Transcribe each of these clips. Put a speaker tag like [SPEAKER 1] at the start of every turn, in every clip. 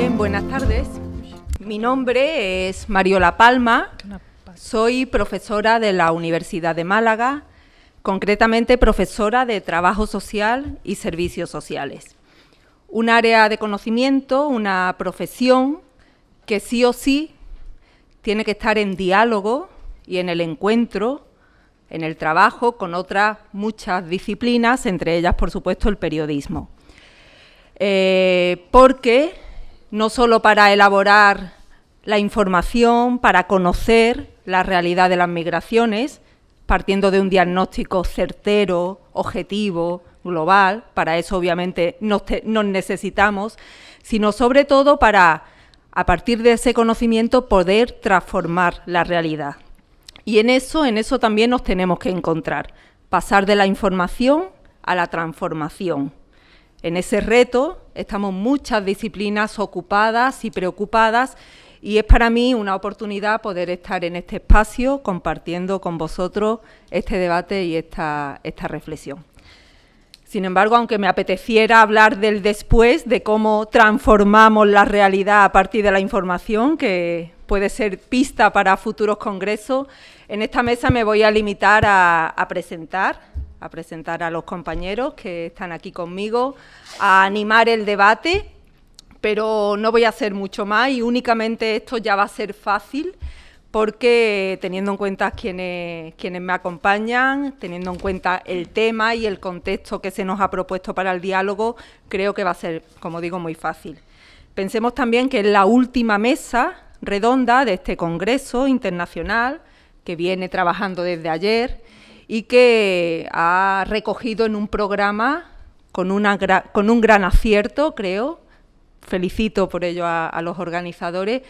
[SPEAKER 1] Bien, buenas tardes. Mi nombre es Mariola Palma, soy profesora de la Universidad de Málaga, concretamente profesora de Trabajo Social y Servicios Sociales. Un área de conocimiento, una profesión que sí o sí tiene que estar en diálogo y en el encuentro, en el trabajo con otras muchas disciplinas, entre ellas, por supuesto, el periodismo. Porque no solo para elaborar la información, para conocer la realidad de las migraciones, partiendo de un diagnóstico certero, objetivo, global, para eso obviamente nos necesitamos, sino sobre todo para, a partir de ese conocimiento, poder transformar la realidad. Y en eso también nos tenemos que encontrar, pasar de la información a la transformación. En ese reto estamos muchas disciplinas ocupadas y preocupadas y es para mí una oportunidad poder estar en este espacio compartiendo con vosotros este debate y esta reflexión. Sin embargo, aunque me apeteciera hablar del después, de cómo transformamos la realidad a partir de la información, que puede ser pista para futuros congresos, en esta mesa me voy a limitar a presentar a los compañeros que están aquí conmigo, a animar el debate, pero no voy a hacer mucho más y únicamente esto ya va a ser fácil porque teniendo en cuenta quienes me acompañan, teniendo en cuenta el tema y el contexto que se nos ha propuesto para el diálogo, creo que va a ser, como digo, muy fácil. Pensemos también que es la última mesa redonda de este congreso internacional que viene trabajando desde ayer y que ha recogido en un programa con un gran acierto, creo, felicito por ello a los organizadores,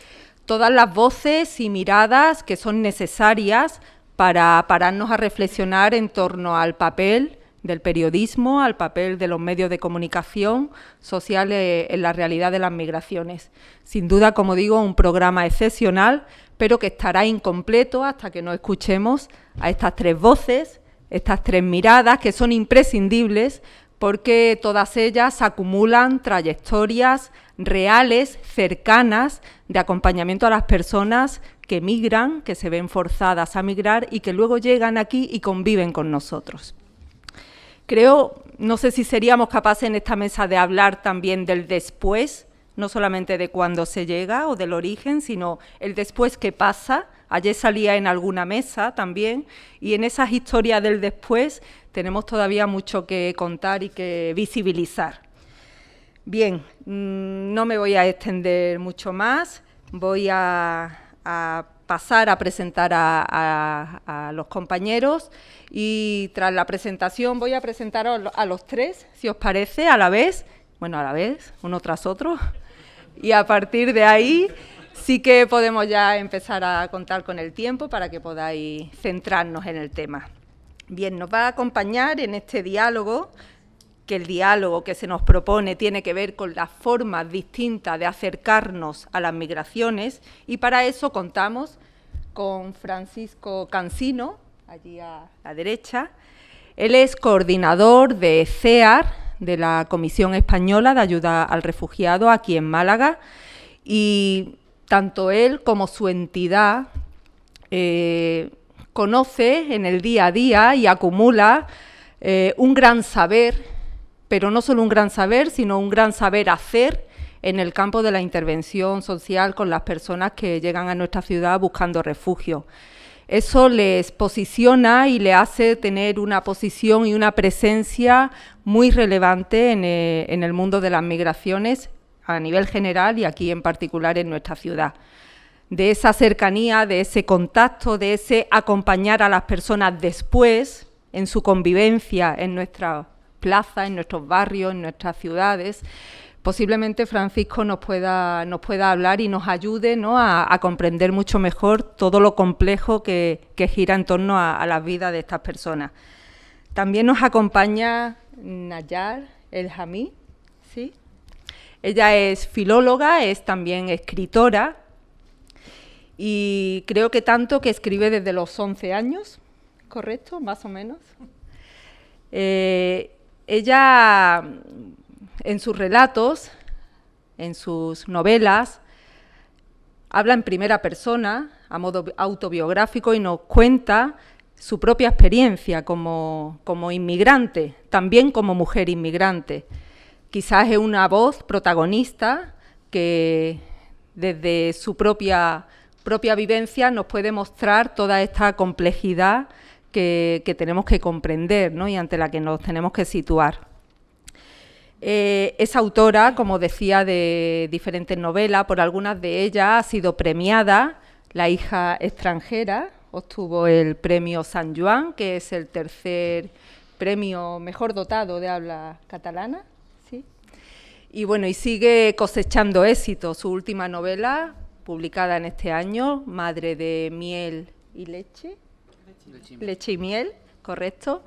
[SPEAKER 1] todas las voces y miradas que son necesarias para pararnos a reflexionar en torno al papel del periodismo, al papel de los medios de comunicación social en la realidad de las migraciones. Sin duda, como digo, un programa excepcional, pero que estará incompleto hasta que no escuchemos a estas tres voces, estas tres miradas que son imprescindibles porque todas ellas acumulan trayectorias reales, cercanas, de acompañamiento a las personas que migran, que se ven forzadas a migrar y que luego llegan aquí y conviven con nosotros. Creo, no sé si seríamos capaces en esta mesa de hablar también del después, no solamente de cuándo se llega o del origen, sino el después que pasa. Ayer salía en alguna mesa también y en esas historias del después tenemos todavía mucho que contar y que visibilizar. Bien, no me voy a extender mucho más, voy a pasar a presentar a los compañeros y tras la presentación voy a presentar a los tres, si os parece, a la vez, uno tras otro, y a partir de ahí sí que podemos ya empezar a contar con el tiempo para que podáis centrarnos en el tema. Bien, nos va a acompañar en este diálogo, que el diálogo que se nos propone tiene que ver con las formas distintas de acercarnos a las migraciones y para eso contamos con Francisco Cansino, allí a la derecha. Él es coordinador de CEAR, de la Comisión Española de Ayuda al Refugiado, aquí en Málaga, y tanto él como su entidad conoce en el día a día y acumula un gran saber, pero no solo un gran saber, sino un gran saber hacer en el campo de la intervención social con las personas que llegan a nuestra ciudad buscando refugio. Eso les posiciona y le hace tener una posición y una presencia muy relevante en el mundo de las migraciones a nivel general y aquí en particular en nuestra ciudad. De esa cercanía, de ese contacto, de ese acompañar a las personas después en su convivencia en nuestra plaza, en nuestros barrios, en nuestras ciudades. Posiblemente Francisco nos pueda hablar y nos ayude, ¿no?, a comprender mucho mejor todo lo complejo que gira en torno a la vida de estas personas. También nos acompaña Nayar El-Hamí, ¿sí? Ella es filóloga, es también escritora y creo que tanto que escribe desde los 11 años, ¿correcto? Más o menos. Ella, en sus relatos, en sus novelas, habla en primera persona, a modo autobiográfico, y nos cuenta su propia experiencia como inmigrante, también como mujer inmigrante. Quizás es una voz protagonista que desde su propia vivencia nos puede mostrar toda esta complejidad que tenemos que comprender, ¿no? Y ante la que nos tenemos que situar. Es autora, como decía, de diferentes novelas. Por algunas de ellas ha sido premiada. La hija extranjera obtuvo el premio San Joan, que es el tercer premio mejor dotado de habla catalana. ¿Sí? Y bueno, y sigue cosechando éxito. Su última novela, publicada en este año, Madre de miel y leche. Leche y miel, correcto.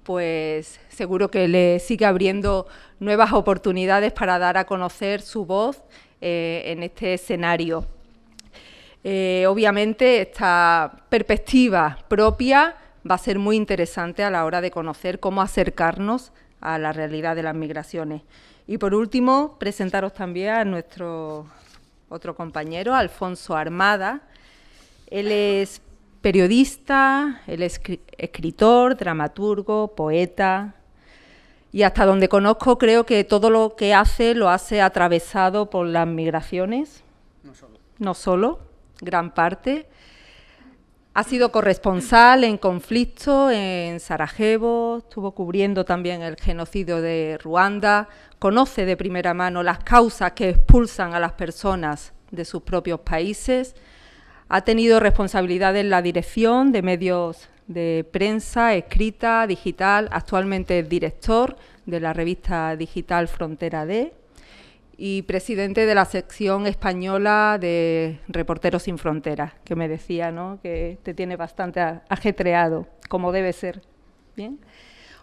[SPEAKER 1] Pues seguro que le sigue abriendo nuevas oportunidades para dar a conocer su voz en este escenario. Obviamente esta perspectiva propia va a ser muy interesante a la hora de conocer cómo acercarnos a la realidad de las migraciones. Y por último, presentaros también a nuestro otro compañero, Alfonso Armada. Él es periodista, él es escritor, dramaturgo, poeta, y hasta donde conozco creo que todo lo que hace lo hace atravesado por las migraciones, no solo, gran parte. Ha sido corresponsal en conflicto en Sarajevo, estuvo cubriendo también el genocidio de Ruanda, conoce de primera mano las causas que expulsan a las personas de sus propios países. Ha tenido responsabilidad en la dirección de medios de prensa, escrita, digital. Actualmente es director de la revista digital Frontera D y presidente de la sección española de Reporteros Sin Fronteras, que me decía, ¿no?, que te tiene bastante ajetreado, como debe ser. Bien.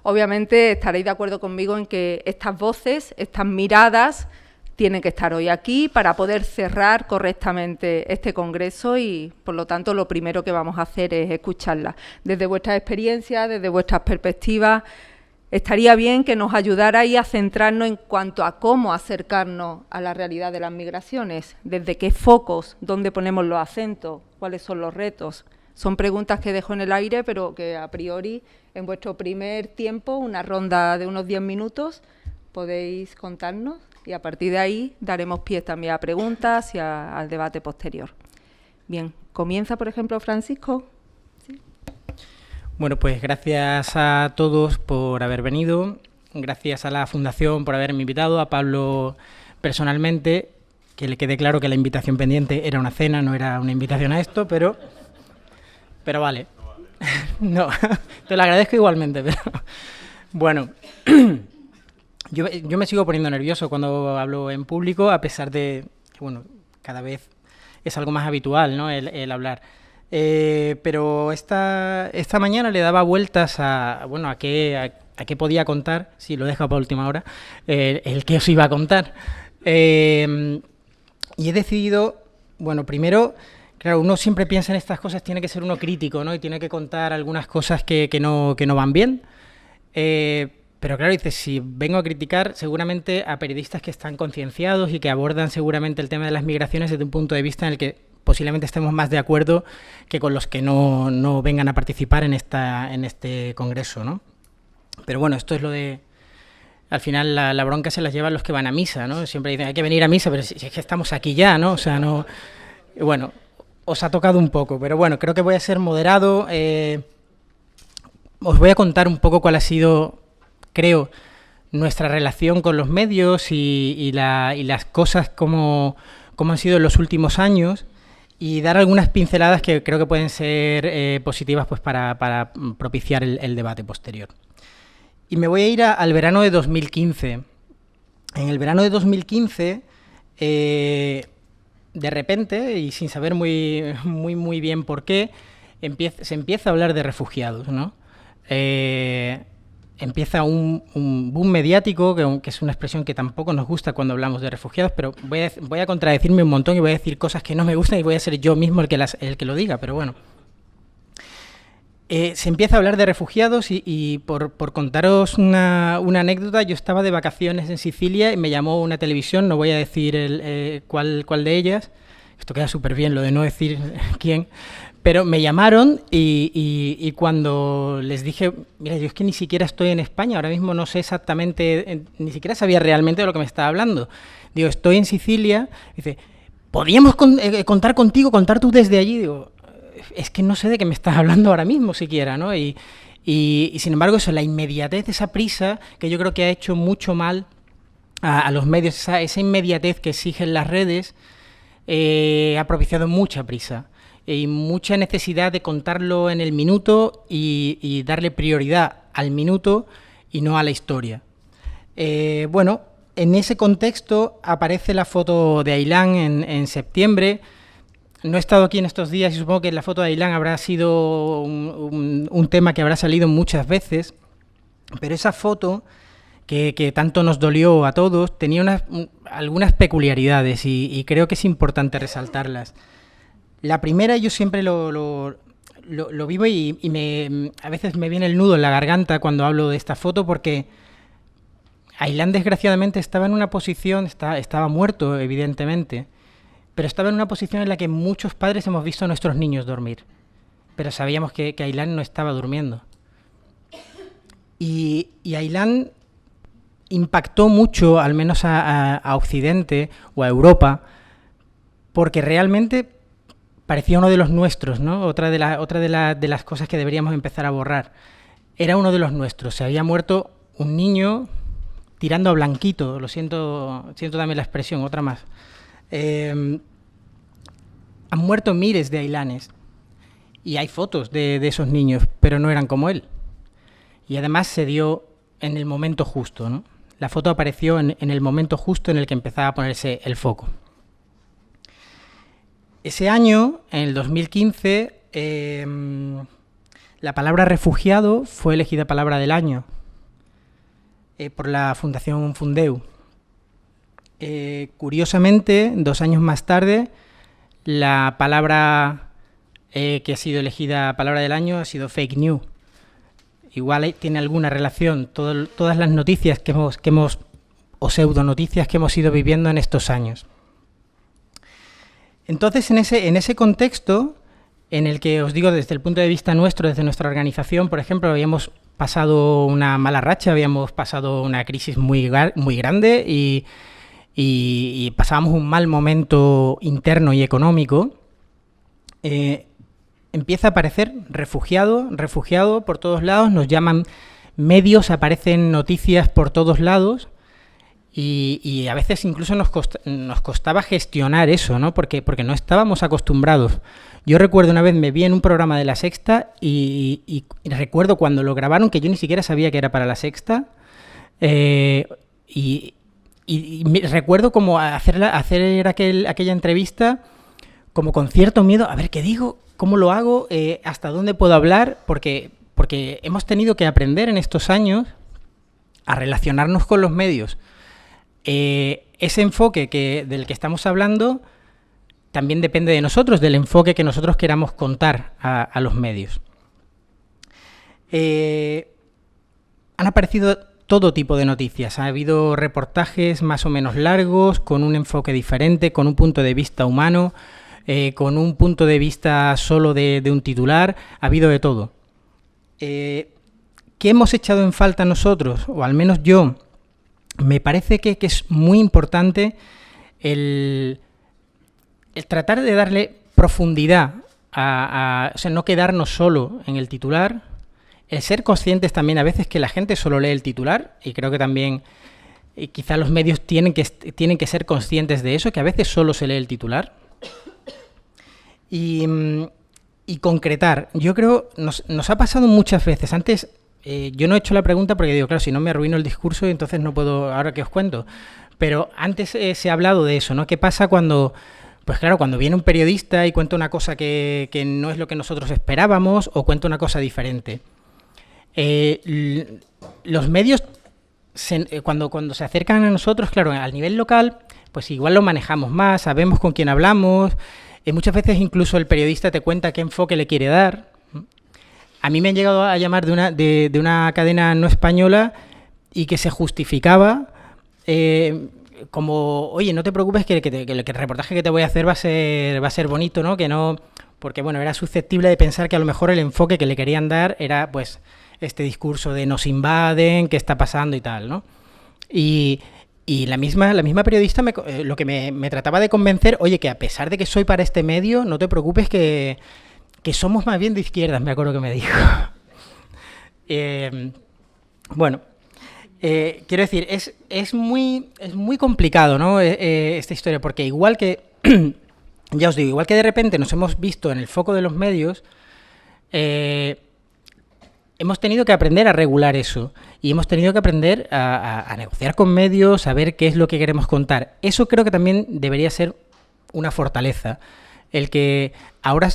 [SPEAKER 1] Obviamente estaréis de acuerdo conmigo en que estas voces, estas miradas, tienen que estar hoy aquí para poder cerrar correctamente este congreso y, por lo tanto, lo primero que vamos a hacer es escucharlas. Desde vuestras experiencias, desde vuestras perspectivas, estaría bien que nos ayudarais a centrarnos en cuanto a cómo acercarnos a la realidad de las migraciones, desde qué focos, dónde ponemos los acentos, cuáles son los retos. Son preguntas que dejo en el aire, pero que a priori, en vuestro primer tiempo, una ronda de unos 10 minutos, podéis contarnos. Y a partir de ahí daremos pie también a preguntas y al debate posterior. Bien, comienza, por ejemplo, Francisco. ¿Sí?
[SPEAKER 2] Bueno, pues gracias a todos por haber venido, gracias a la Fundación por haberme invitado, a Pablo personalmente, que le quede claro que la invitación pendiente era una cena, no era una invitación a esto, pero vale. No, te lo agradezco igualmente, pero bueno... Yo me sigo poniendo nervioso cuando hablo en público, a pesar de que, bueno, cada vez es algo más habitual, ¿no?, el hablar. Pero esta mañana le daba vueltas a qué podía contar, si lo dejo para última hora, el que os iba a contar. Y he decidido, bueno, primero, claro, uno siempre piensa en estas cosas, tiene que ser uno crítico, ¿no?, y tiene que contar algunas cosas que no van bien. Pero claro, dices, si vengo a criticar seguramente a periodistas que están concienciados y que abordan seguramente el tema de las migraciones desde un punto de vista en el que posiblemente estemos más de acuerdo que con los que no vengan a participar en este congreso, ¿no? Pero bueno, esto es lo de... Al final la bronca se las llevan los que van a misa, ¿no? Siempre dicen, hay que venir a misa, pero si es que estamos aquí ya, ¿no? O sea, no... Bueno, os ha tocado un poco, pero bueno, creo que voy a ser moderado. Os voy a contar un poco cuál ha sido... creo, nuestra relación con los medios y las cosas como han sido en los últimos años y dar algunas pinceladas que creo que pueden ser positivas pues para propiciar el debate posterior. Y me voy a ir al verano de 2015. En el verano de 2015, de repente, y sin saber muy bien por qué, se empieza a hablar de refugiados, ¿no? Empieza un boom mediático, que es una expresión que tampoco nos gusta cuando hablamos de refugiados, pero voy a contradecirme un montón y voy a decir cosas que no me gustan y voy a ser yo mismo el que lo diga, pero bueno. Se empieza a hablar de refugiados y por contaros una anécdota, yo estaba de vacaciones en Sicilia y me llamó una televisión, no voy a decir cuál de ellas, esto queda súper bien, lo de no decir quién, pero me llamaron y cuando les dije, mira, yo es que ni siquiera estoy en España, ahora mismo no sé exactamente, ni siquiera sabía realmente de lo que me estaba hablando. Digo, estoy en Sicilia, dice, ¿podríamos contar contigo, contar tú desde allí? Digo, es que no sé de qué me estás hablando ahora mismo siquiera, ¿no? Y sin embargo, eso, la inmediatez, esa prisa, que yo creo que ha hecho mucho mal a los medios, esa inmediatez que exigen las redes, ha propiciado mucha prisa y mucha necesidad de contarlo en el minuto y darle prioridad al minuto y no a la historia. Bueno, en ese contexto aparece la foto de Aylán en septiembre. No he estado aquí en estos días y supongo que la foto de Aylán habrá sido un tema que habrá salido muchas veces, pero esa foto que tanto nos dolió a todos tenía algunas peculiaridades y creo que es importante resaltarlas. La primera, yo siempre lo vivo y a veces me viene el nudo en la garganta cuando hablo de esta foto porque Aylán desgraciadamente estaba en una posición, estaba muerto evidentemente, pero estaba en una posición en la que muchos padres hemos visto a nuestros niños dormir, pero sabíamos que Aylán no estaba durmiendo. Y Aylán impactó mucho, al menos a Occidente o a Europa, porque realmente parecía uno de los nuestros, ¿no? Otra de las cosas que deberíamos empezar a borrar. Era uno de los nuestros. Se había muerto un niño tirando a blanquito, lo siento también la expresión, otra más. Han muerto miles de Aylanes y hay fotos de esos niños, pero no eran como él. Y además se dio en el momento justo, ¿no? La foto apareció en el momento justo en el que empezaba a ponerse el foco. Ese año, en el 2015, la palabra refugiado fue elegida palabra del año por la Fundación Fundeu. Curiosamente, 2 años más tarde, la palabra que ha sido elegida palabra del año ha sido fake news. Igual tiene alguna relación todas las noticias que hemos o pseudonoticias que hemos ido viviendo en estos años. Entonces, en ese contexto, en el que os digo desde el punto de vista nuestro, desde nuestra organización, por ejemplo, habíamos pasado una mala racha, habíamos pasado una crisis muy grande y pasábamos un mal momento interno y económico, empieza a aparecer refugiado por todos lados, nos llaman medios, aparecen noticias por todos lados y a veces incluso nos costaba gestionar eso, ¿no? Porque no estábamos acostumbrados. Yo recuerdo una vez me vi en un programa de La Sexta y recuerdo cuando lo grabaron que yo ni siquiera sabía que era para La Sexta y recuerdo como hacer aquella entrevista como con cierto miedo, a ver qué digo, cómo lo hago, hasta dónde puedo hablar, porque hemos tenido que aprender en estos años a relacionarnos con los medios. Ese enfoque del que estamos hablando también depende de nosotros, del enfoque que nosotros queramos contar a los medios. Han aparecido todo tipo de noticias. Ha habido reportajes más o menos largos, con un enfoque diferente, con un punto de vista humano, con un punto de vista solo de un titular. Ha habido de todo. ¿Qué hemos echado en falta nosotros? O al menos yo. Me parece que es muy importante el tratar de darle profundidad o sea, no quedarnos solo en el titular, el ser conscientes también a veces que la gente solo lee el titular, y creo que también quizá los medios tienen que ser conscientes de eso, que a veces solo se lee el titular, y concretar. Yo creo, nos ha pasado muchas veces, antes yo no he hecho la pregunta porque digo, claro, si no me arruino el discurso y entonces no puedo, ahora que os cuento, pero antes se ha hablado de eso, ¿no? ¿Qué pasa cuando... Pues claro, cuando viene un periodista y cuenta una cosa que no es lo que nosotros esperábamos o cuenta una cosa diferente? Los medios, cuando se acercan a nosotros, claro, al nivel local, pues igual lo manejamos más, sabemos con quién hablamos, muchas veces incluso el periodista te cuenta qué enfoque le quiere dar. a mí me han llegado a llamar de una cadena no española y que se justificaba como, oye, no te preocupes que el reportaje que te voy a hacer va a ser bonito, ¿no? Que no, porque bueno, era susceptible de pensar que a lo mejor el enfoque que le querían dar era pues este discurso de nos invaden, qué está pasando y tal, ¿no? Y la misma periodista lo que me trataba de convencer, oye, que a pesar de que soy para este medio, no te preocupes que somos más bien de izquierdas, me acuerdo que me dijo. Bueno, quiero decir, es muy complicado, ¿no? Esta historia, porque igual que, ya os digo, igual que de repente nos hemos visto en el foco de los medios, hemos tenido que aprender a regular eso y hemos tenido que aprender a negociar con medios, a ver qué es lo que queremos contar. Eso creo que también debería ser una fortaleza, el que ahora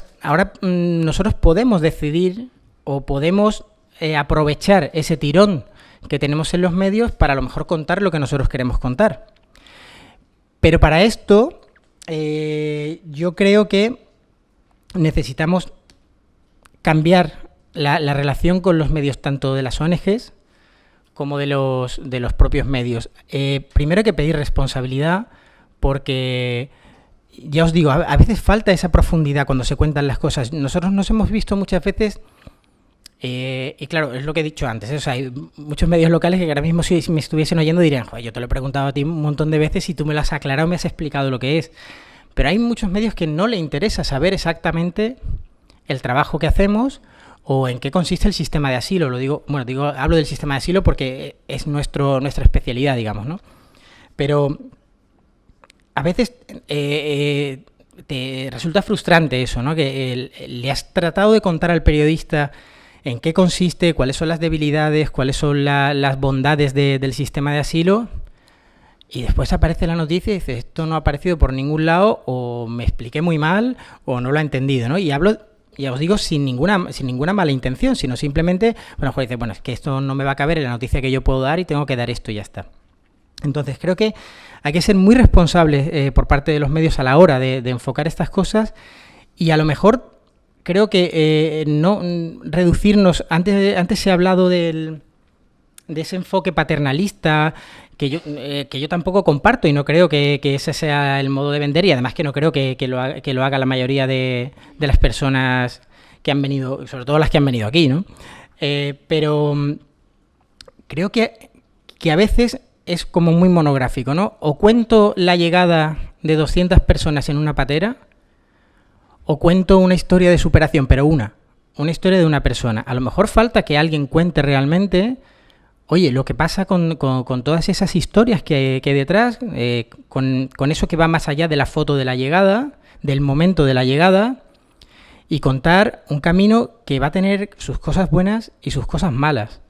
[SPEAKER 2] nosotros podemos decidir o podemos aprovechar ese tirón que tenemos en los medios para a lo mejor contar lo que nosotros queremos contar. Pero para esto yo creo que necesitamos cambiar la relación con los medios, tanto de las ONGs como de los propios medios. Primero hay que pedir responsabilidad, porque ya os digo, a veces falta esa profundidad cuando se cuentan las cosas. Nosotros nos hemos visto muchas veces, y claro, es lo que he dicho antes, o sea, hay muchos medios locales que ahora mismo si me estuviesen oyendo dirían, joder, yo te lo he preguntado a ti un montón de veces y tú me lo has aclarado, me has explicado lo que es. Pero hay muchos medios que no le interesa saber exactamente el trabajo que hacemos o en qué consiste el sistema de asilo. Hablo del sistema de asilo porque es nuestra especialidad, digamos, ¿no? Pero a veces te resulta frustrante eso, ¿no? Que le has tratado de contar al periodista en qué consiste, cuáles son las debilidades, cuáles son las bondades del sistema de asilo, y después aparece la noticia y dices, esto no ha aparecido por ningún lado, o me expliqué muy mal, o no lo he entendido, ¿no? Y hablo, ya os digo, sin ninguna mala intención, sino simplemente, bueno, es que esto no me va a caber en la noticia que yo puedo dar y tengo que dar esto y ya está. Entonces creo que hay que ser muy responsables por parte de los medios a la hora de enfocar estas cosas, y a lo mejor creo que no reducirnos. Antes se ha hablado de ese enfoque paternalista que yo tampoco comparto, y no creo que ese sea el modo de vender, y además que no creo que lo haga la mayoría de las personas que han venido, sobre todo las que han venido aquí, ¿no? Pero creo que a veces es como muy monográfico, ¿no? O cuento la llegada de 200 personas en una patera, o cuento una historia de superación, pero una historia de una persona. A lo mejor falta que alguien cuente realmente, oye, lo que pasa con todas esas historias que hay detrás, con eso que va más allá de la foto de la llegada, del momento de la llegada, y contar un camino que va a tener sus cosas buenas y sus cosas malas.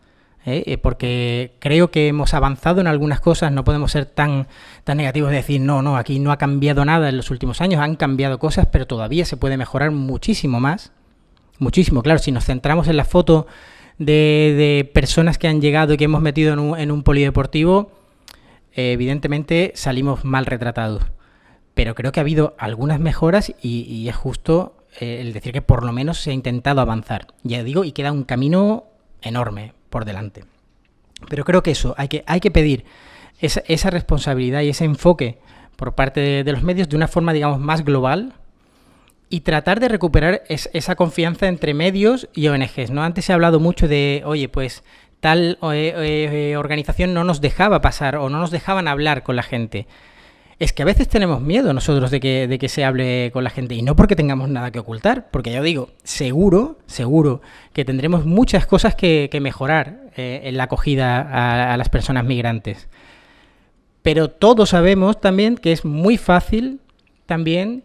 [SPEAKER 2] Porque creo que hemos avanzado en algunas cosas, no podemos ser tan negativos de decir, no, aquí no ha cambiado nada en los últimos años, han cambiado cosas, pero todavía se puede mejorar muchísimo más. Muchísimo, claro, si nos centramos en la foto de personas que han llegado y que hemos metido en un polideportivo, evidentemente salimos mal retratados. Pero creo que ha habido algunas mejoras y es justo el decir que por lo menos se ha intentado avanzar. Ya digo, y queda un camino enorme por delante. Pero creo que eso, hay que pedir esa responsabilidad y ese enfoque por parte de los medios de una forma, digamos, más global, y tratar de recuperar esa confianza entre medios y ONGs, ¿no? Antes se ha hablado mucho de, oye, pues tal organización no nos dejaba pasar o no nos dejaban hablar con la gente. Es que a veces tenemos miedo nosotros de que se hable con la gente, y no porque tengamos nada que ocultar, porque ya digo, seguro que tendremos muchas cosas que mejorar en la acogida a las personas migrantes. Pero todos sabemos también que es muy fácil también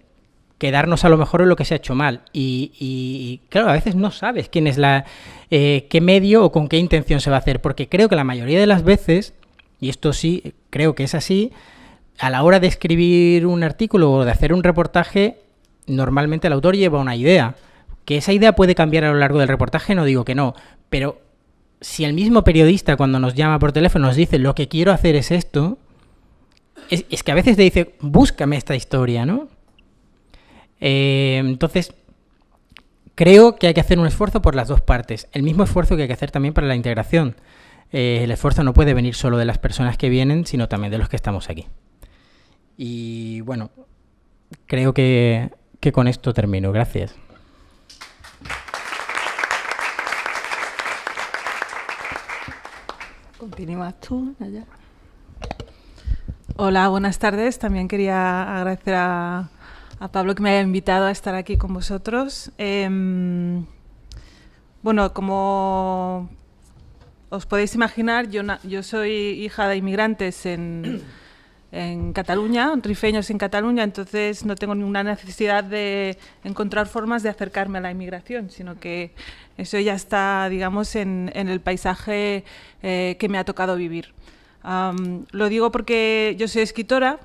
[SPEAKER 2] quedarnos a lo mejor en lo que se ha hecho mal. Y claro, a veces no sabes quién es qué medio o con qué intención se va a hacer, porque creo que la mayoría de las veces, y esto sí creo que es así, a la hora de escribir un artículo o de hacer un reportaje, normalmente el autor lleva una idea. Que esa idea puede cambiar a lo largo del reportaje, no digo que no, pero si el mismo periodista cuando nos llama por teléfono nos dice lo que quiero hacer es esto, es que a veces te dice, búscame esta historia, ¿no? Entonces, creo que hay que hacer un esfuerzo por las dos partes, el mismo esfuerzo que hay que hacer también para la integración. El esfuerzo no puede venir solo de las personas que vienen, sino también de los que estamos aquí. Y bueno, creo que con esto termino. Gracias.
[SPEAKER 3] Continúas tú, allá. Hola, buenas tardes. También quería agradecer a Pablo que me haya invitado a estar aquí con vosotros. Bueno, como os podéis imaginar, yo soy hija de inmigrantes en Cataluña, rifeños en Cataluña, entonces no tengo ninguna necesidad de encontrar formas de acercarme a la inmigración, sino que eso ya está, digamos, en el paisaje que me ha tocado vivir. Lo digo porque yo soy escritora,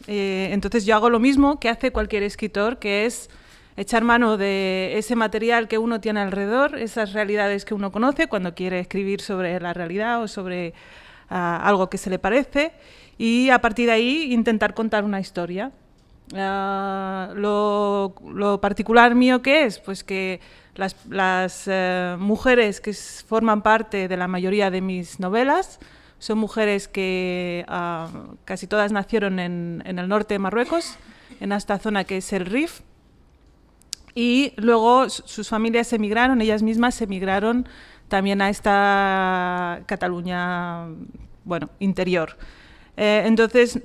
[SPEAKER 3] entonces yo hago lo mismo que hace cualquier escritor, que es echar mano de ese material que uno tiene alrededor, esas realidades que uno conoce cuando quiere escribir sobre la realidad o sobre algo que se le parece, y a partir de ahí intentar contar una historia. Lo particular mío que es, pues que las mujeres que forman parte de la mayoría de mis novelas son mujeres que casi todas nacieron en el norte de Marruecos, en esta zona que es el Rif, y luego sus familias emigraron, ellas mismas emigraron también a esta Cataluña, bueno, interior. Entonces,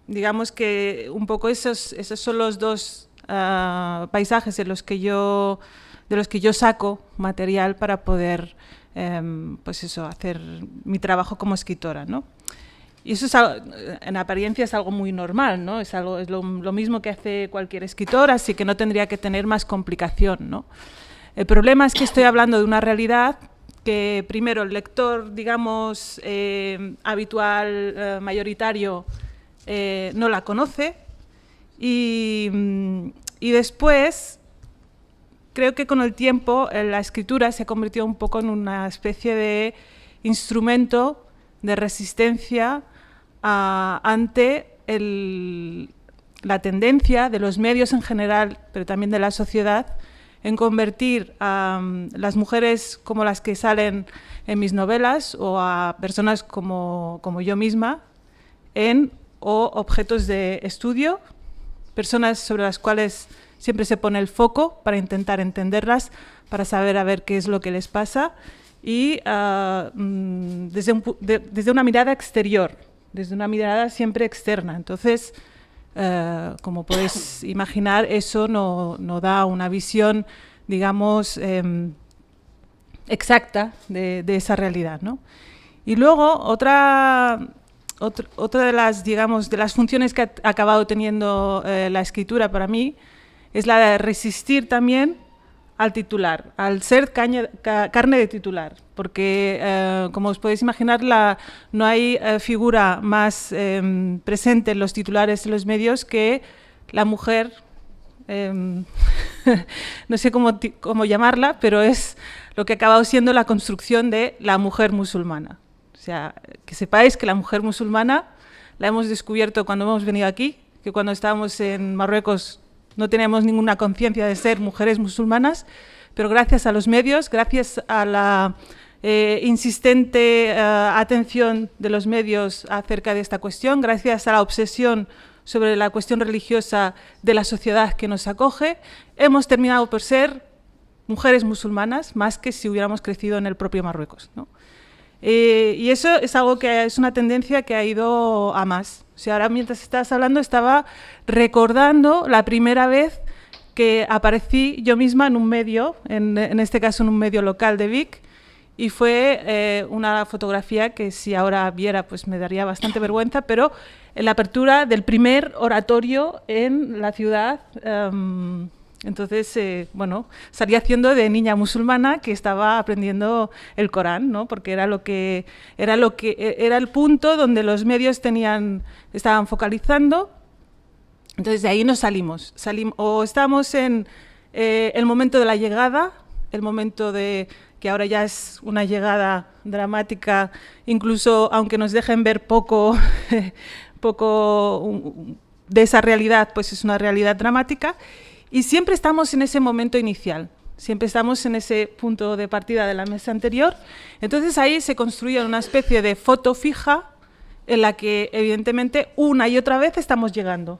[SPEAKER 3] digamos que un poco esos son los dos paisajes de los que yo saco material para poder pues eso, hacer mi trabajo como escritora, ¿no? Y eso en apariencia es algo muy normal, ¿no? Es lo mismo que hace cualquier escritor, así que no tendría que tener más complicación, ¿no? El problema es que estoy hablando de una realidad que primero el lector, digamos, habitual, mayoritario, no la conoce, y después creo que con el tiempo la escritura se ha convertido un poco en una especie de instrumento de resistencia ante la tendencia de los medios en general, pero también de la sociedad, en convertir a las mujeres como las que salen en mis novelas o a personas como yo misma en objetos de estudio, personas sobre las cuales siempre se pone el foco para intentar entenderlas, para saber a ver qué es lo que les pasa, y desde una mirada exterior, desde una mirada siempre externa. Entonces, como podéis imaginar, eso no da una visión, digamos, exacta de esa realidad, ¿no? Y luego, otra de las, digamos, de las funciones que ha acabado teniendo la escritura para mí es la de resistir también al titular, al ser carne de titular, porque como os podéis imaginar, no hay figura más presente en los titulares de los medios que la mujer, no sé cómo llamarla, pero es lo que ha acabado siendo la construcción de la mujer musulmana. O sea, que sepáis que la mujer musulmana la hemos descubierto cuando hemos venido aquí, que cuando estábamos en Marruecos no teníamos ninguna conciencia de ser mujeres musulmanas, pero gracias a los medios, gracias a la insistente atención de los medios acerca de esta cuestión, gracias a la obsesión sobre la cuestión religiosa de la sociedad que nos acoge, hemos terminado por ser mujeres musulmanas, más que si hubiéramos crecido en el propio Marruecos, ¿no? Y eso es algo que es una tendencia que ha ido a más. O sea, ahora mientras estabas hablando estaba recordando la primera vez que aparecí yo misma en un medio, en este caso en un medio local de Vic, y fue una fotografía que si ahora viera pues me daría bastante vergüenza, pero en la apertura del primer oratorio en la ciudad. Entonces, bueno, salí haciendo de niña musulmana que estaba aprendiendo el Corán, ¿no? Porque era el punto donde los medios estaban focalizando. Entonces de ahí nos salimos o estamos en el momento de la llegada, el momento de que ahora ya es una llegada dramática, incluso aunque nos dejen ver poco de esa realidad, pues es una realidad dramática. y siempre estamos en ese momento inicial. Siempre estamos en ese punto de partida de la mesa anterior. Entonces ahí se construye una especie de foto fija en la que evidentemente una y otra vez estamos llegando.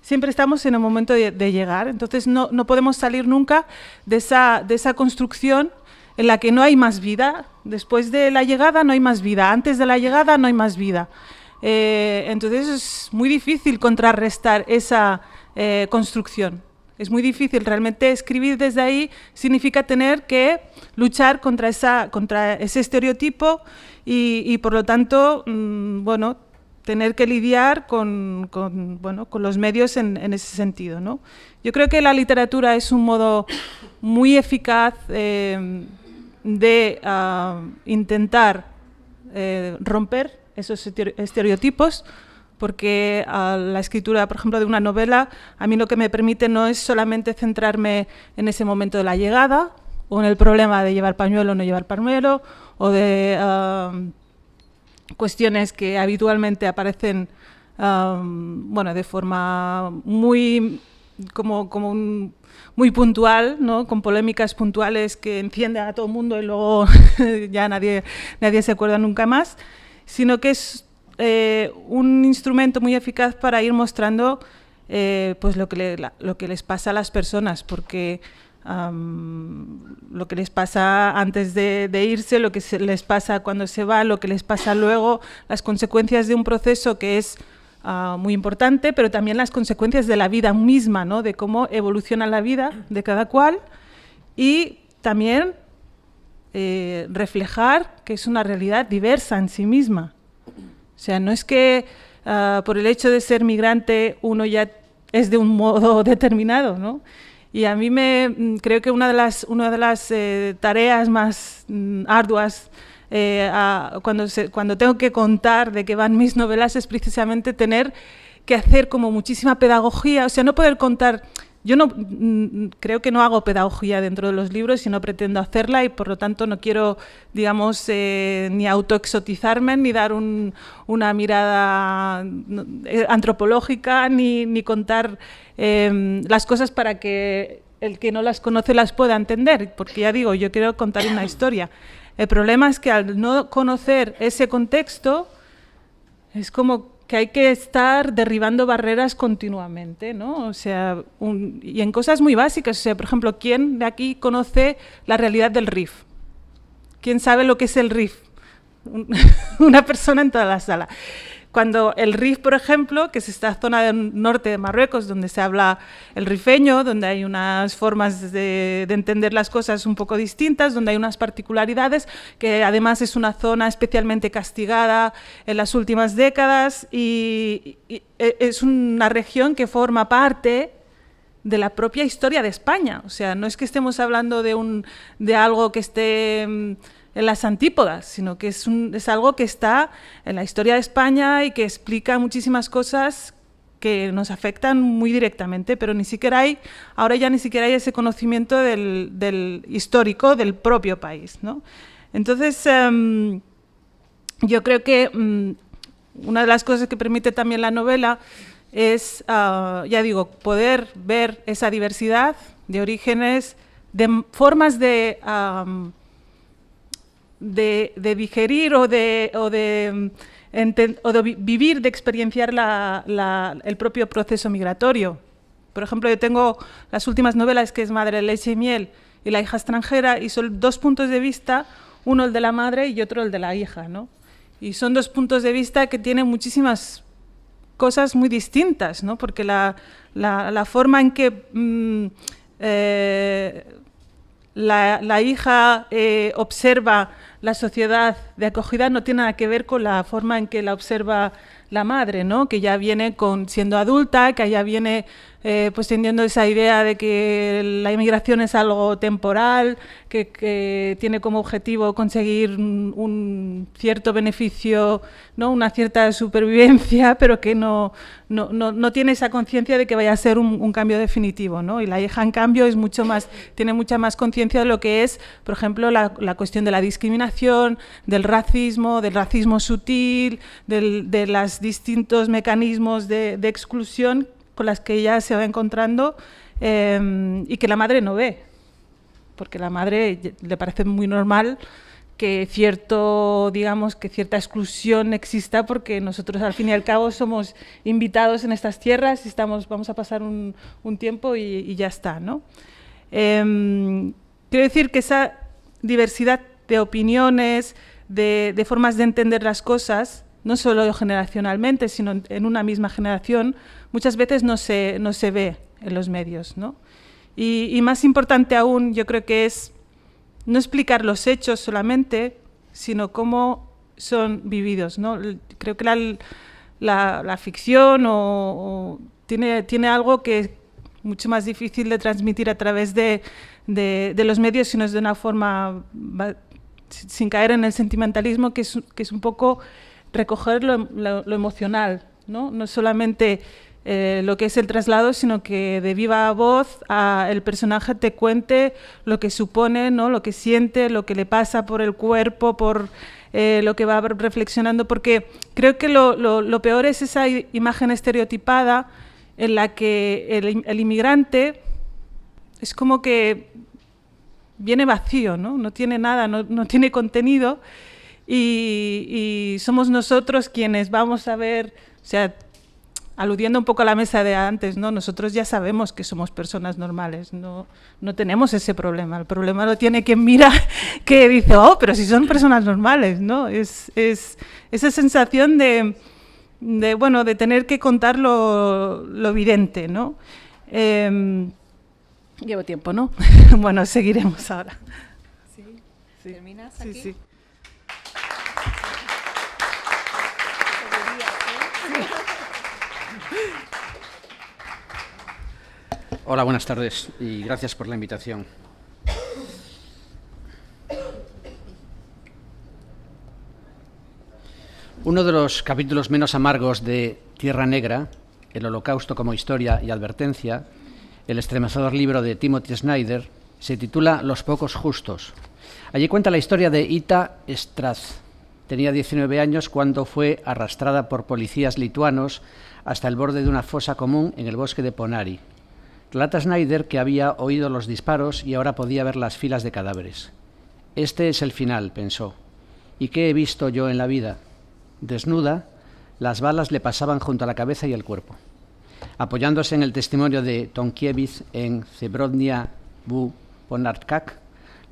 [SPEAKER 3] Siempre estamos en el momento de llegar. Entonces no podemos salir nunca de esa construcción en la que no hay más vida. Después de la llegada no hay más vida. Antes de la llegada no hay más vida. Entonces es muy difícil contrarrestar esa construcción. Es muy difícil. Realmente escribir desde ahí significa tener que luchar contra ese estereotipo y por lo tanto, bueno, tener que lidiar con los medios en ese sentido, ¿no? Yo creo que la literatura es un modo muy eficaz de intentar romper esos estereotipos, porque la escritura, por ejemplo, de una novela, a mí lo que me permite no es solamente centrarme en ese momento de la llegada, o en el problema de llevar pañuelo o no llevar pañuelo, o de cuestiones que habitualmente aparecen de forma muy muy puntual, ¿no? Con polémicas puntuales que encienden a todo el mundo y luego ya nadie se acuerda nunca más, sino que es un instrumento muy eficaz para ir mostrando pues lo que les pasa a las personas, porque lo que les pasa antes de irse, lo que les pasa cuando se va, lo que les pasa luego, las consecuencias de un proceso que es muy importante, pero también las consecuencias de la vida misma, ¿no? De cómo evoluciona la vida de cada cual, y también reflejar que es una realidad diversa en sí misma. O sea, no es que por el hecho de ser migrante uno ya es de un modo determinado, ¿no? Y a mí creo que una de las tareas más arduas cuando tengo que contar de qué van mis novelas es precisamente tener que hacer como muchísima pedagogía, o sea, no poder contar. Yo creo que no hago pedagogía dentro de los libros y no pretendo hacerla, y por lo tanto no quiero, digamos, ni autoexotizarme, ni dar una mirada antropológica, ni contar las cosas para que el que no las conoce las pueda entender, porque ya digo, yo quiero contar una historia. El problema es que al no conocer ese contexto es como que hay que estar derribando barreras continuamente, ¿no? O sea, y en cosas muy básicas. O sea, por ejemplo, ¿quién de aquí conoce la realidad del Rif? ¿Quién sabe lo que es el Rif? Una persona en toda la sala. Cuando el Rif, por ejemplo, que es esta zona del norte de Marruecos, donde se habla el rifeño, donde hay unas formas de entender las cosas un poco distintas, donde hay unas particularidades, que además es una zona especialmente castigada en las últimas décadas, y es una región que forma parte de la propia historia de España. O sea, no es que estemos hablando de algo que esté en las antípodas, sino que es algo que está en la historia de España y que explica muchísimas cosas que nos afectan muy directamente, pero ahora ya ni siquiera hay ese conocimiento del histórico del propio país, ¿no? Entonces, yo creo que una de las cosas que permite también la novela es, ya digo, poder ver esa diversidad de orígenes, de formas de digerir o de vivir, de experienciar el propio proceso migratorio. Por ejemplo, yo tengo las últimas novelas, que es Madre, leche y miel y La hija extranjera, y son dos puntos de vista, uno el de la madre y otro el de la hija, ¿no? Y son dos puntos de vista que tienen muchísimas cosas muy distintas, ¿no? Porque la forma en que la hija observa la sociedad de acogida no tiene nada que ver con la forma en que la observa la madre, ¿no? Que ya viene siendo adulta, que ya viene pues teniendo esa idea de que la inmigración es algo temporal, que tiene como objetivo conseguir un cierto beneficio, ¿no? Una cierta supervivencia, pero que no tiene esa conciencia de que vaya a ser un cambio definitivo, ¿no? Y la hija, en cambio, tiene mucha más conciencia de lo que es, por ejemplo, la cuestión de la discriminación, del racismo sutil, de los distintos mecanismos de exclusión con las que ella se va encontrando y que la madre no ve, porque a la madre le parece muy normal que cierta exclusión exista, porque nosotros al fin y al cabo somos invitados en estas tierras y vamos a pasar un tiempo y ya está, ¿no? Quiero decir que esa diversidad de opiniones, de formas de entender las cosas, no solo generacionalmente, sino en una misma generación, muchas veces no se ve en los medios, ¿no? Y más importante aún, yo creo que es no explicar los hechos solamente, sino cómo son vividos, ¿no? Creo que la ficción tiene algo que es mucho más difícil de transmitir a través de los medios, sino es de una forma sin caer en el sentimentalismo, que es un poco recoger lo emocional, ¿no? No solamente lo que es el traslado, sino que de viva voz el personaje te cuente lo que supone, ¿no? Lo que siente, lo que le pasa por el cuerpo, por lo que va reflexionando, porque creo que lo peor es esa imagen estereotipada en la que el inmigrante es como que viene vacío, ¿no? No tiene nada, no tiene contenido, y somos nosotros quienes vamos a ver, o sea, aludiendo un poco a la mesa de antes, ¿no? Nosotros ya sabemos que somos personas normales, no tenemos ese problema. El problema lo tiene quien mira, que dice, oh, pero si son personas normales, ¿no? Es esa sensación de tener que contar lo evidente, ¿no? Llevo tiempo, ¿no? Bueno, seguiremos ahora.
[SPEAKER 1] Sí. ¿Terminas aquí?
[SPEAKER 3] Sí.
[SPEAKER 4] Hola, buenas tardes y gracias por la invitación. Uno de los capítulos menos amargos de Tierra Negra, el Holocausto como historia y advertencia, el estremecedor libro de Timothy Snyder, se titula Los pocos justos. Allí cuenta la historia de Ita Strath. Tenía 19 años cuando fue arrastrada por policías lituanos hasta el borde de una fosa común en el bosque de Ponari. Relata Snyder que había oído los disparos y ahora podía ver las filas de cadáveres. Este es el final, pensó. ¿Y qué he visto yo en la vida? Desnuda, las balas le pasaban junto a la cabeza y el cuerpo. Apoyándose en el testimonio de Tonkiewicz en Zbrodnia w Ponarkak,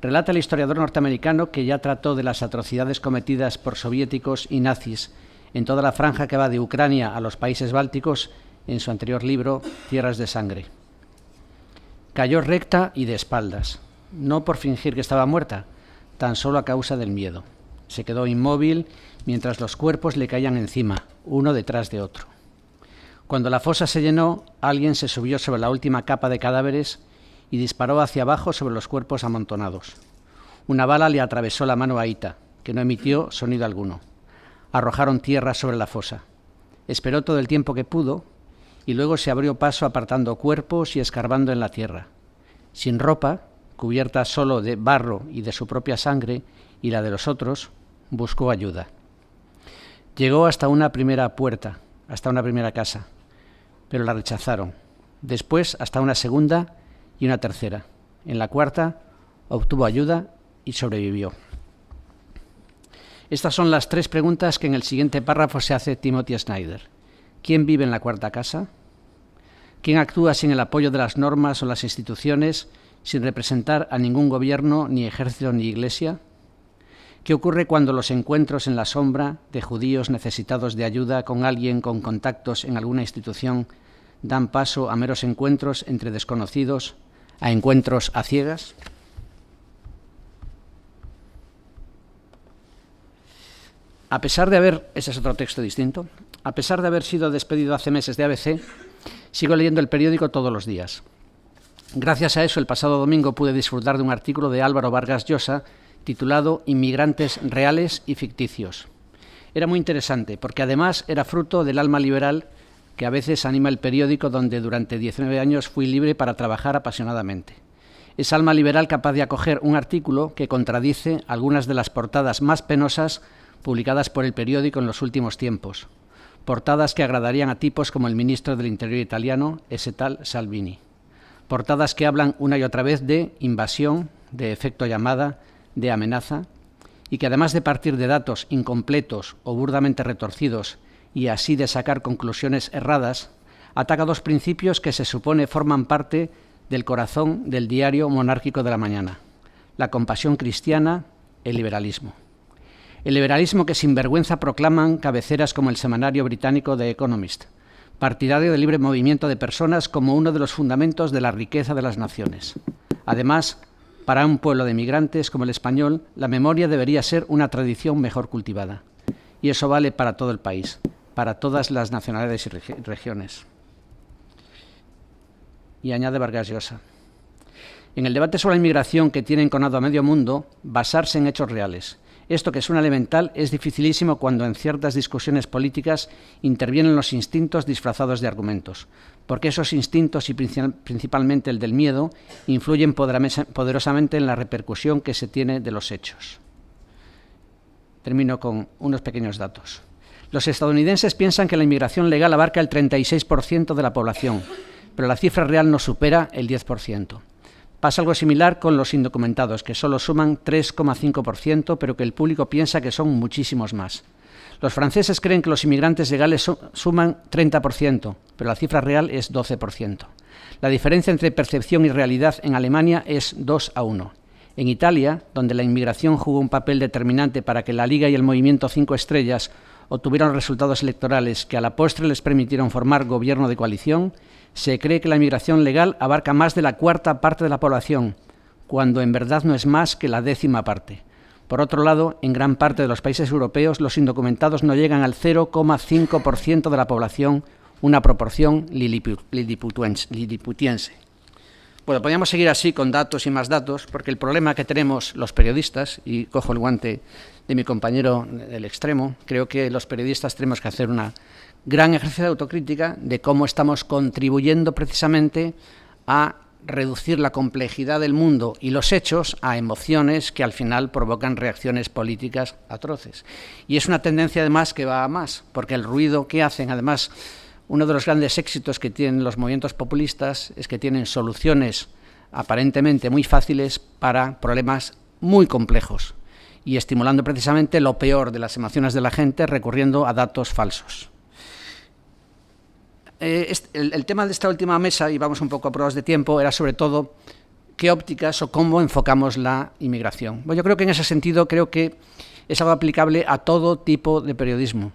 [SPEAKER 4] relata el historiador norteamericano que ya trató de las atrocidades cometidas por soviéticos y nazis en toda la franja que va de Ucrania a los países bálticos en su anterior libro Tierras de Sangre. Cayó recta y de espaldas, no por fingir que estaba muerta, tan solo a causa del miedo. Se quedó inmóvil mientras los cuerpos le caían encima, uno detrás de otro. Cuando la fosa se llenó, alguien se subió sobre la última capa de cadáveres y disparó hacia abajo sobre los cuerpos amontonados. Una bala le atravesó la mano a Ita, que no emitió sonido alguno. Arrojaron tierra sobre la fosa. Esperó todo el tiempo que pudo y luego se abrió paso apartando cuerpos y escarbando en la tierra. Sin ropa, cubierta solo de barro y de su propia sangre y la de los otros, buscó ayuda. Llegó hasta una primera puerta, hasta una primera casa, pero la rechazaron. Después hasta una segunda y una tercera. En la cuarta obtuvo ayuda y sobrevivió. Estas son las 3 preguntas que en el siguiente párrafo se hace Timothy Snyder. ¿Quién vive en la cuarta casa? ¿Quién actúa sin el apoyo de las normas o las instituciones, sin representar a ningún gobierno, ni ejército, ni iglesia? ¿Qué ocurre cuando los encuentros en la sombra de judíos necesitados de ayuda con alguien con contactos en alguna institución dan paso a meros encuentros entre desconocidos, a encuentros a ciegas? A pesar de haber, ese es otro texto distinto, a pesar de haber sido despedido hace meses de ABC, sigo leyendo el periódico todos los días. Gracias a eso, el pasado domingo pude disfrutar de un artículo de Álvaro Vargas Llosa titulado Inmigrantes reales y ficticios. Era muy interesante porque además era fruto del alma liberal que a veces anima el periódico donde durante 19 años fui libre para trabajar apasionadamente. Es alma liberal capaz de acoger un artículo que contradice algunas de las portadas más penosas publicadas por el periódico en los últimos tiempos. portadas que agradarían a tipos como el ministro del Interior italiano, ese tal Salvini. Portadas que hablan una y otra vez de invasión, de efecto llamada, de amenaza, y que además de partir de datos incompletos o burdamente retorcidos y así de sacar conclusiones erradas, ataca dos principios que se supone forman parte del corazón del diario monárquico de la mañana: la compasión cristiana, el liberalismo. El liberalismo que sin vergüenza proclaman cabeceras como el semanario británico The Economist, partidario del libre movimiento de personas como uno de los fundamentos de la riqueza de las naciones. Además, para un pueblo de migrantes como el español, la memoria debería ser una tradición mejor cultivada. Y eso vale para todo el país, para todas las nacionalidades y regiones. Y añade Vargas Llosa: en el debate sobre la inmigración que tiene enconado a medio mundo, basarse en hechos reales. Esto que suena elemental es dificilísimo cuando en ciertas discusiones políticas intervienen los instintos disfrazados de argumentos, porque esos instintos, y principalmente el del miedo, influyen poderosamente en la repercusión que se tiene de los hechos. Termino con unos pequeños datos. Los estadounidenses piensan que la inmigración legal abarca el 36% de la población, pero la cifra real no supera el 10%. Pasa algo similar con los indocumentados, que solo suman 3,5%, pero que el público piensa que son muchísimos más. Los franceses creen que los inmigrantes legales suman 30%, pero la cifra real es 12%. La diferencia entre percepción y realidad en Alemania es 2-1. En Italia, donde la inmigración jugó un papel determinante para que la Liga y el Movimiento 5 Estrellas obtuvieron resultados electorales que a la postre les permitieron formar gobierno de coalición, se cree que la inmigración legal abarca más de la cuarta parte de la población, cuando en verdad no es más que la 10ª parte. Por otro lado, en gran parte de los países europeos, los indocumentados no llegan al 0,5% de la población, una proporción liliputiense. Bueno, podríamos seguir así con datos y más datos, porque el problema que tenemos los periodistas, y cojo el guante de mi compañero del extremo, creo que los periodistas tenemos que hacer una gran ejercicio de autocrítica de cómo estamos contribuyendo precisamente a reducir la complejidad del mundo y los hechos a emociones que al final provocan reacciones políticas atroces. Y es una tendencia además que va a más, porque el ruido que hacen, además, uno de los grandes éxitos que tienen los movimientos populistas es que tienen soluciones aparentemente muy fáciles para problemas muy complejos y estimulando precisamente lo peor de las emociones de la gente recurriendo a datos falsos. El tema de esta última mesa, y vamos un poco a pruebas de tiempo, era sobre todo qué ópticas o cómo enfocamos la inmigración. Bueno, yo creo que en ese sentido creo que es algo aplicable a todo tipo de periodismo.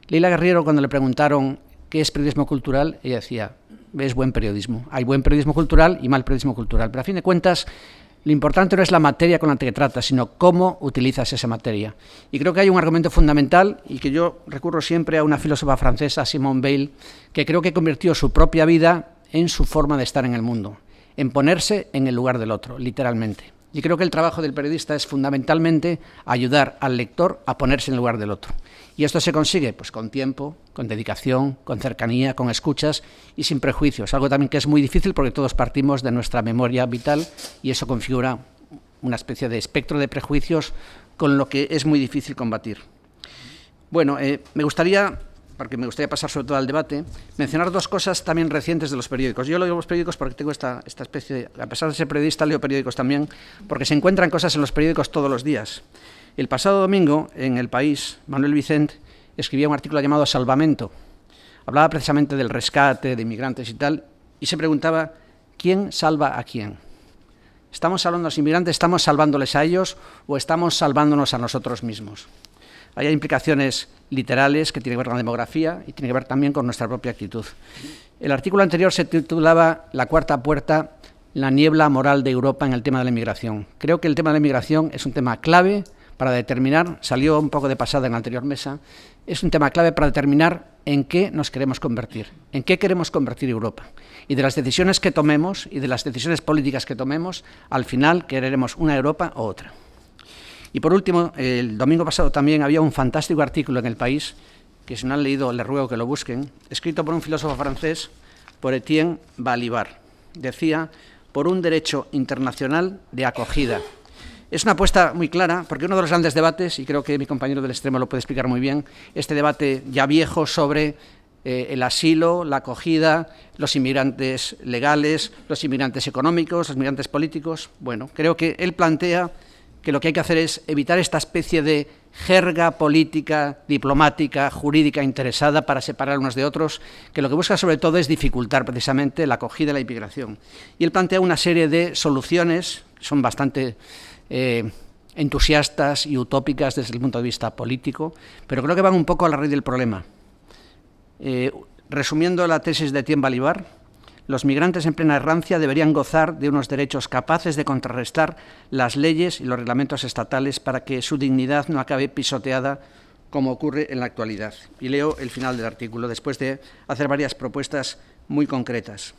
[SPEAKER 4] Leila Guerriero, cuando le preguntaron qué es periodismo cultural, ella decía, es buen periodismo. Hay buen periodismo cultural y mal periodismo cultural, pero a fin de cuentas lo importante no es la materia con la que tratas, sino cómo utilizas esa materia. Y creo que hay un argumento fundamental, y que yo recurro siempre a una filósofa francesa, Simone Weil, que creo que convirtió su propia vida en su forma de estar en el mundo, en ponerse en el lugar del otro, literalmente. Y creo que el trabajo del periodista es fundamentalmente ayudar al lector a ponerse en el lugar del otro. Y esto se consigue pues con tiempo, con dedicación, con cercanía, con escuchas y sin prejuicios. Algo también que es muy difícil porque todos partimos de nuestra memoria vital y eso configura una especie de espectro de prejuicios con lo que es muy difícil combatir. Bueno, me gustaría pasar sobre todo al debate, mencionar dos cosas también recientes de los periódicos. Yo leo los periódicos porque tengo esta especie de, a pesar de ser periodista, leo periódicos también, porque se encuentran cosas en los periódicos todos los días. El pasado domingo, en El País, Manuel Vicent escribía un artículo llamado Salvamento. Hablaba precisamente del rescate de inmigrantes y tal, y se preguntaba, ¿quién salva a quién? ¿Estamos salvando a los inmigrantes, estamos salvándoles a ellos o estamos salvándonos a nosotros mismos? Hay implicaciones literales que tienen que ver con la demografía y tienen que ver también con nuestra propia actitud. El artículo anterior se titulaba La cuarta puerta, la niebla moral de Europa en el tema de la inmigración. Creo que el tema de la inmigración es un tema clave para determinar, salió un poco de pasada en la anterior mesa, es un tema clave para determinar en qué nos queremos convertir, en qué queremos convertir Europa. Y de las decisiones que tomemos y de las decisiones políticas que tomemos, al final quereremos una Europa u otra. Y por último, el domingo pasado también había un fantástico artículo en El País, que si no han leído les ruego que lo busquen, escrito por un filósofo francés, por Etienne Balibar. Decía, por un derecho internacional de acogida. Es una apuesta muy clara, porque uno de los grandes debates, y creo que mi compañero del extremo lo puede explicar muy bien, este debate ya viejo sobre el asilo, la acogida, los inmigrantes legales, los inmigrantes económicos, los inmigrantes políticos. Bueno, creo que él plantea que lo que hay que hacer es evitar esta especie de jerga política, diplomática, jurídica interesada para separar unos de otros, que lo que busca sobre todo es dificultar precisamente la acogida y la inmigración. Y él plantea una serie de soluciones, que son bastante entusiastas y utópicas desde el punto de vista político, pero creo que van un poco a la raíz del problema. Resumiendo la tesis de Etienne Balibar, los migrantes en plena errancia deberían gozar de unos derechos capaces de contrarrestar las leyes y los reglamentos estatales para que su dignidad no acabe pisoteada como ocurre en la actualidad. Y leo el final del artículo, después de hacer varias propuestas muy concretas.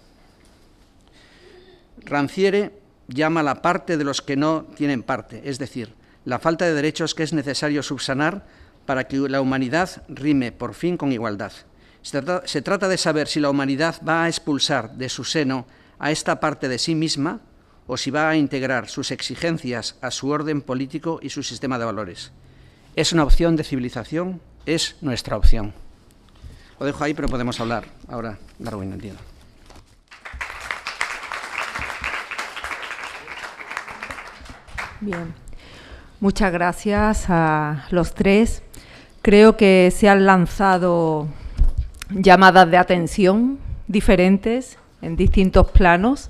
[SPEAKER 4] Rancière llama la parte de los que no tienen parte, es decir, la falta de derechos que es necesario subsanar para que la humanidad rime por fin con igualdad. Se trata de saber si la humanidad va a expulsar de su seno a esta parte de sí misma o si va a integrar sus exigencias a su orden político y su sistema de valores. ¿Es una opción de civilización? Es nuestra opción. Lo dejo ahí, pero podemos hablar ahora, Darwin, entiendo.
[SPEAKER 1] Bien, muchas gracias a los tres. Creo que se han lanzado llamadas de atención diferentes en distintos planos.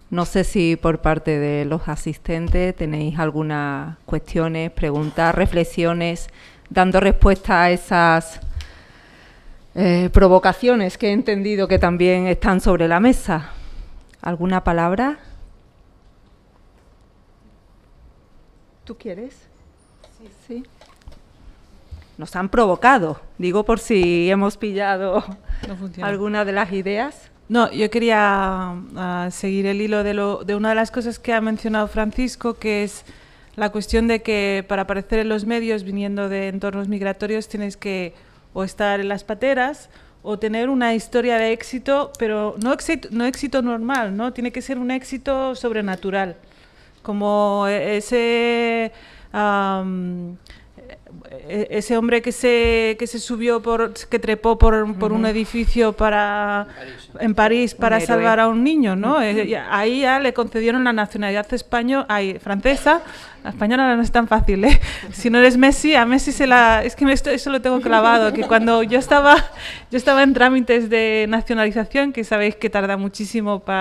[SPEAKER 1] No sé si por parte de los asistentes tenéis algunas cuestiones, preguntas, reflexiones, dando respuesta a esas provocaciones que he entendido que también están sobre la mesa. ¿Alguna palabra? ¿Tú quieres? Sí. ¿Sí? Nos han provocado, digo por si hemos pillado alguna de las ideas.
[SPEAKER 3] No, yo quería seguir el hilo de una de las cosas que ha mencionado Francisco, que es la cuestión de que para aparecer en los medios viniendo de entornos migratorios tienes que o estar en las pateras o tener una historia de éxito, pero no éxito normal, ¿no? Tiene que ser un éxito sobrenatural, como ese hombre que se subió que trepó por un edificio en París para salvar a un niño, ¿no? Ahí ya le concedieron la nacionalidad francesa. La española no es tan fácil, ¿eh? Si no eres Messi, a Messi es que eso lo tengo clavado, que cuando yo estaba en trámites de nacionalización, que sabéis que tarda muchísimo que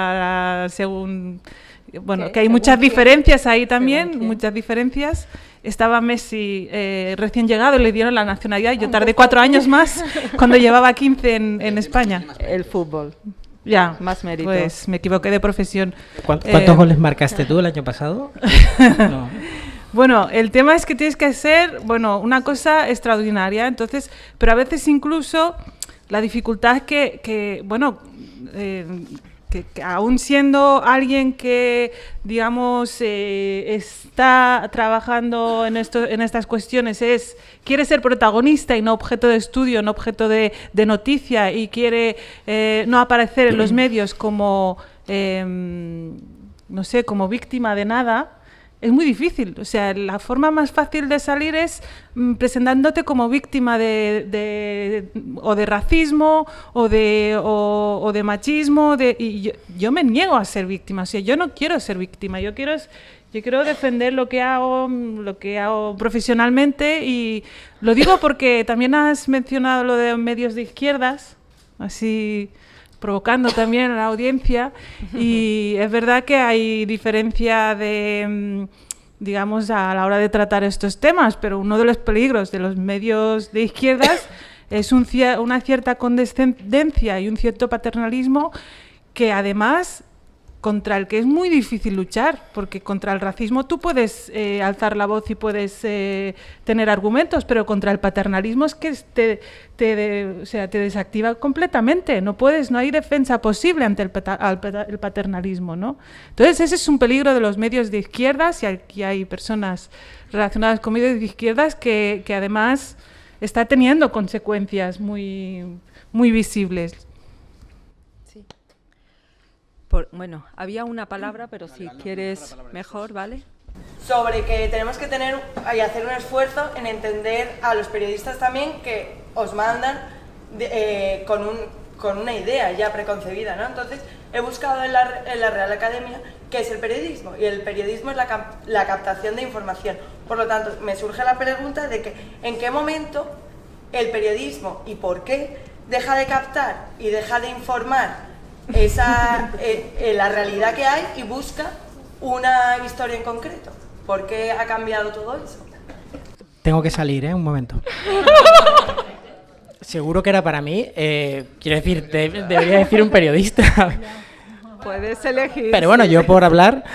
[SPEAKER 3] hay muchas diferencias ahí también, muchas diferencias. Estaba Messi recién llegado y le dieron la nacionalidad. Yo tardé 4 años más cuando llevaba 15 en España.
[SPEAKER 1] El fútbol.
[SPEAKER 3] Ya,
[SPEAKER 1] más mérito.
[SPEAKER 3] Pues me equivoqué de profesión.
[SPEAKER 2] ¿Cuántos goles marcaste tú el año pasado? No.
[SPEAKER 3] Bueno, el tema es que tienes que hacer, una cosa extraordinaria. Entonces, pero a veces incluso la dificultad es que aún siendo alguien que, digamos, está trabajando en estas cuestiones, quiere ser protagonista y no objeto de estudio, no objeto de noticia, y quiere no aparecer en los medios como, como víctima de nada, es muy difícil. O sea, la forma más fácil de salir es presentándote como víctima o de racismo o de machismo. Y yo me niego a ser víctima. O sea, yo no quiero ser víctima. Yo quiero defender lo que hago profesionalmente, y lo digo porque también has mencionado lo de medios de izquierdas, así provocando también a la audiencia, y es verdad que hay diferencia digamos, a la hora de tratar estos temas, pero uno de los peligros de los medios de izquierdas es una cierta condescendencia y un cierto paternalismo que además contra el que es muy difícil luchar, porque contra el racismo tú puedes alzar la voz y puedes tener argumentos, pero contra el paternalismo es que te desactiva completamente. No hay defensa posible ante el paternalismo, ¿no? Entonces ese es un peligro de los medios de izquierdas, y aquí hay personas relacionadas con medios de izquierdas que además está teniendo consecuencias muy, muy visibles.
[SPEAKER 1] Había una palabra, pero si quieres mejor, ¿vale?
[SPEAKER 5] sobre que tenemos que tener y hacer un esfuerzo en entender a los periodistas también que os mandan con una idea ya preconcebida, ¿no? Entonces, he buscado en la Real Academia qué es el periodismo, y el periodismo es la captación de información. Por lo tanto, me surge la pregunta de que en qué momento el periodismo y por qué deja de captar y deja de informar la realidad que hay y busca una historia en concreto. ¿Por qué ha cambiado todo eso?
[SPEAKER 2] Tengo que salir, un momento. Seguro que era para mí. Quiero decir, debería decir un periodista.
[SPEAKER 3] Puedes elegir.
[SPEAKER 2] Pero bueno, yo por hablar...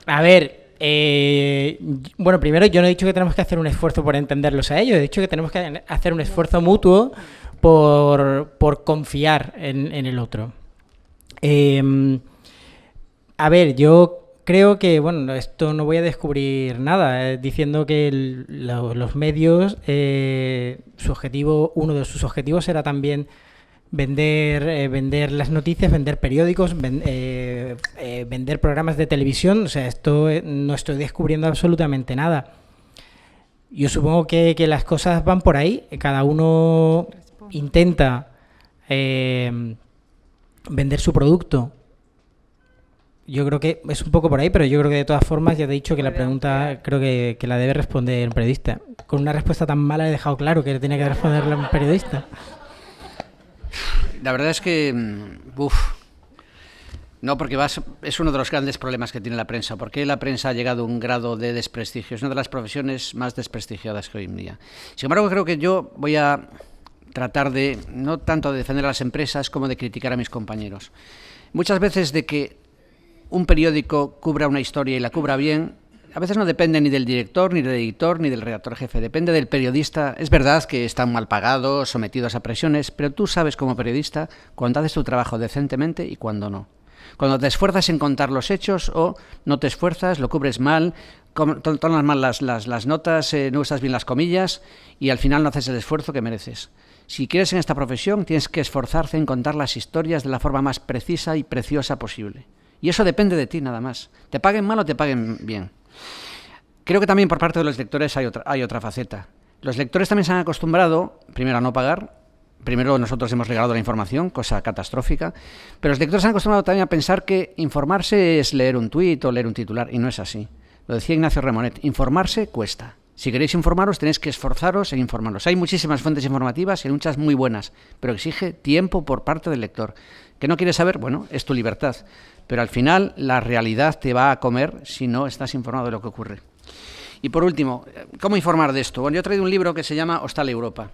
[SPEAKER 2] a ver, bueno, primero yo no he dicho que tenemos que hacer un esfuerzo por entenderlos a ellos, he dicho que tenemos que hacer un esfuerzo mutuo por confiar en el otro. A ver, yo creo que, bueno, esto no voy a descubrir nada, diciendo que los medios, uno de sus objetivos era también vender las noticias, vender periódicos, vender programas de televisión. O sea, esto no estoy descubriendo absolutamente nada. Yo supongo que las cosas van por ahí, cada uno intenta vender su producto. Yo creo que es un poco por ahí, pero yo creo que de todas formas ya te he dicho que la pregunta creo que la debe responder un periodista. Con una respuesta tan mala he dejado claro que tiene que responderla un periodista.
[SPEAKER 4] La verdad es que, no, porque es uno de los grandes problemas que tiene la prensa. ¿Por qué la prensa ha llegado a un grado de desprestigio? Es una de las profesiones más desprestigiadas que hoy en día. Sin embargo, creo que yo voy a tratar de, no tanto de defender a las empresas como de criticar a mis compañeros. Muchas veces de que un periódico cubra una historia y la cubra bien, a veces no depende ni del director, ni del editor, ni del redactor jefe, depende del periodista. Es verdad que están mal pagados, sometidos a presiones, pero tú sabes como periodista cuando haces tu trabajo decentemente y cuando no. Cuando te esfuerzas en contar los hechos o no te esfuerzas, lo cubres mal, tomas mal las notas, no usas bien las comillas y al final no haces el esfuerzo que mereces. Si quieres en esta profesión, tienes que esforzarte en contar las historias de la forma más precisa y preciosa posible. Y eso depende de ti nada más. Te paguen mal o te paguen bien. Creo que también por parte de los lectores hay otra faceta. Los lectores también se han acostumbrado, primero, a no pagar. Primero nosotros hemos regalado la información, cosa catastrófica. Pero los lectores se han acostumbrado también a pensar que informarse es leer un tuit o leer un titular. Y no es así. Lo decía Ignacio Remonet, informarse cuesta. Si queréis informaros, tenéis que esforzaros en informarlos. Hay muchísimas fuentes informativas y muchas muy buenas, pero exige tiempo por parte del lector. ¿Que no quieres saber? Bueno, es tu libertad. Pero al final la realidad te va a comer si no estás informado de lo que ocurre. Y por último, ¿cómo informar de esto? Bueno, yo he traído un libro que se llama Hostal Europa.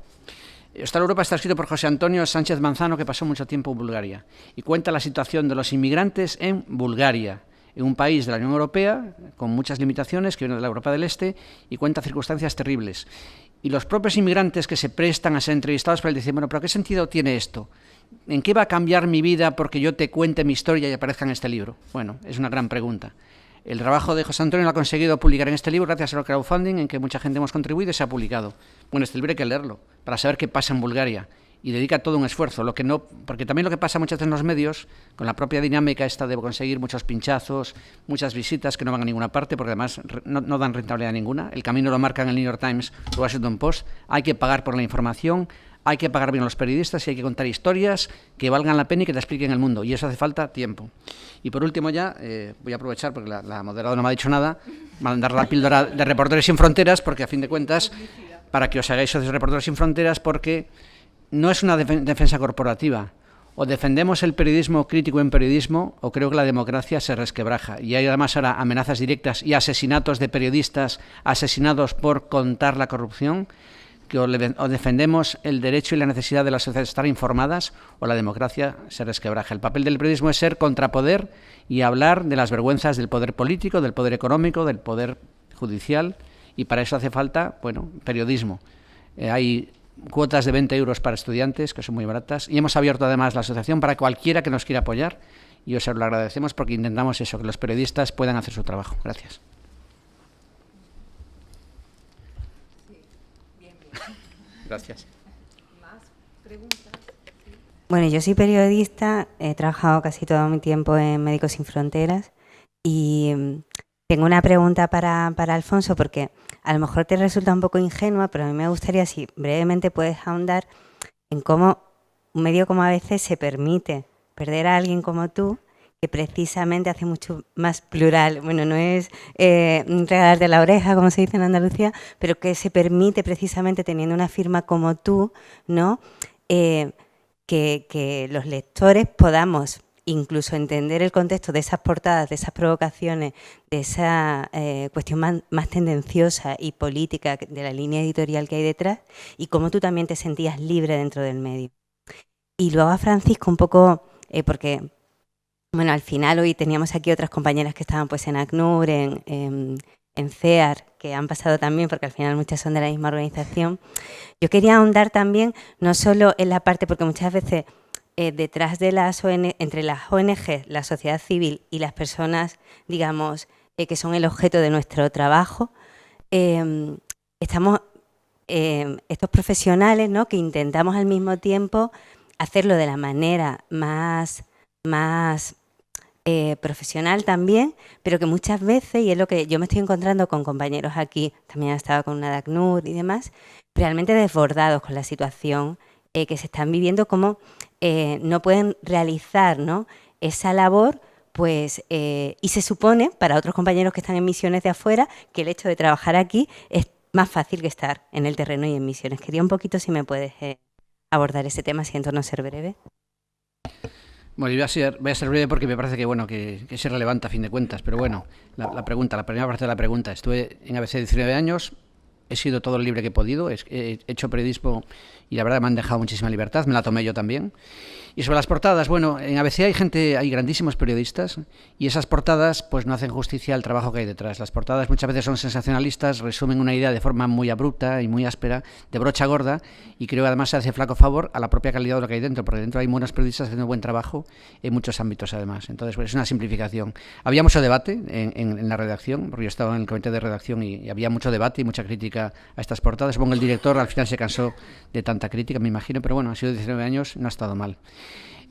[SPEAKER 4] Hostal Europa está escrito por José Antonio Sánchez Manzano, que pasó mucho tiempo en Bulgaria, y cuenta la situación de los inmigrantes en Bulgaria, en un país de la Unión Europea, con muchas limitaciones, que viene de la Europa del Este, y cuenta circunstancias terribles. Y los propios inmigrantes que se prestan a ser entrevistados por él dicen, bueno, ¿pero qué sentido tiene esto? ¿En qué va a cambiar mi vida porque yo te cuente mi historia y aparezca en este libro? Bueno, es una gran pregunta. El trabajo de José Antonio lo ha conseguido publicar en este libro gracias al crowdfunding en que mucha gente hemos contribuido y se ha publicado. Bueno, este libro hay que leerlo para saber qué pasa en Bulgaria y dedica todo un esfuerzo, porque también lo que pasa muchas veces en los medios, con la propia dinámica esta de conseguir muchos pinchazos, muchas visitas que no van a ninguna parte, porque además no dan rentabilidad ninguna. El camino lo marcan el New York Times, el Washington Post. Hay que pagar por la información, hay que pagar bien a los periodistas y hay que contar historias que valgan la pena y que te expliquen el mundo. Y eso hace falta tiempo. Y por último ya, voy a aprovechar, porque la moderadora no me ha dicho nada, mandar la píldora de Reporteros Sin Fronteras, porque a fin de cuentas, para que os hagáis socios de Reporteros Sin Fronteras, porque no es una defensa corporativa. O defendemos el periodismo crítico en periodismo, o creo que la democracia se resquebraja. Y hay además ahora amenazas directas y asesinatos de periodistas asesinados por contar la corrupción, que o defendemos el derecho y la necesidad de las sociedades de estar informadas, o la democracia se resquebraja. El papel del periodismo es ser contrapoder y hablar de las vergüenzas del poder político, del poder económico, del poder judicial, y para eso hace falta, bueno, periodismo. Hay cuotas de 20 euros para estudiantes, que son muy baratas, y hemos abierto además la asociación para cualquiera que nos quiera apoyar, y os lo agradecemos porque intentamos eso, que los periodistas puedan hacer su trabajo. Gracias. Gracias.
[SPEAKER 5] ¿Más preguntas?
[SPEAKER 6] Bueno, yo soy periodista, he trabajado casi todo mi tiempo en Médicos Sin Fronteras y tengo una pregunta para Alfonso, porque a lo mejor te resulta un poco ingenua, pero a mí me gustaría, si brevemente puedes ahondar en cómo un medio como ABC se permite perder a alguien como tú, que precisamente hace mucho más plural, bueno, no es regalarte la oreja, como se dice en Andalucía, pero que se permite precisamente teniendo una firma como tú, ¿no? Que los lectores podamos incluso entender el contexto de esas portadas, de esas provocaciones, de esa cuestión más tendenciosa y política de la línea editorial que hay detrás, y cómo tú también te sentías libre dentro del medio. Y luego a Francisco un poco, porque bueno, al final hoy teníamos aquí otras compañeras que estaban pues en ACNUR, en CEAR, que han pasado también, porque al final muchas son de la misma organización. Yo quería ahondar también, no solo en la parte, porque muchas veces detrás de las ONG, entre las ONG, la sociedad civil y las personas, digamos, que son el objeto de nuestro trabajo, estamos estos profesionales, ¿no?, que intentamos al mismo tiempo hacerlo de la manera más profesional también, pero que muchas veces, y es lo que yo me estoy encontrando con compañeros aquí, también he estado con una de ACNUR y demás, realmente desbordados con la situación que se están viviendo, como no pueden realizar, ¿no?, esa labor, pues, y se supone, para otros compañeros que están en misiones de afuera, que el hecho de trabajar aquí es más fácil que estar en el terreno y en misiones. Quería un poquito si me puedes abordar ese tema, siento no ser breve.
[SPEAKER 4] Bueno, voy a ser breve porque me parece que, bueno, que es irrelevante a fin de cuentas, pero bueno, la primera parte de la pregunta. Estuve en ABC 19 años, he sido todo lo libre que he podido, he hecho periodismo y la verdad me han dejado muchísima libertad, me la tomé yo también. Y sobre las portadas, bueno, en ABC hay grandísimos periodistas y esas portadas pues no hacen justicia al trabajo que hay detrás. Las portadas muchas veces son sensacionalistas, resumen una idea de forma muy abrupta y muy áspera, de brocha gorda, y creo que además se hace flaco favor a la propia calidad de lo que hay dentro, porque dentro hay buenos periodistas haciendo buen trabajo en muchos ámbitos además. Entonces, pues es una simplificación. Había mucho debate en la redacción, porque yo estaba en el comité de redacción y había mucho debate y mucha crítica a estas portadas. Supongo que el director al final se cansó de tanta crítica, me imagino, pero bueno, han sido 19 años, no ha estado mal.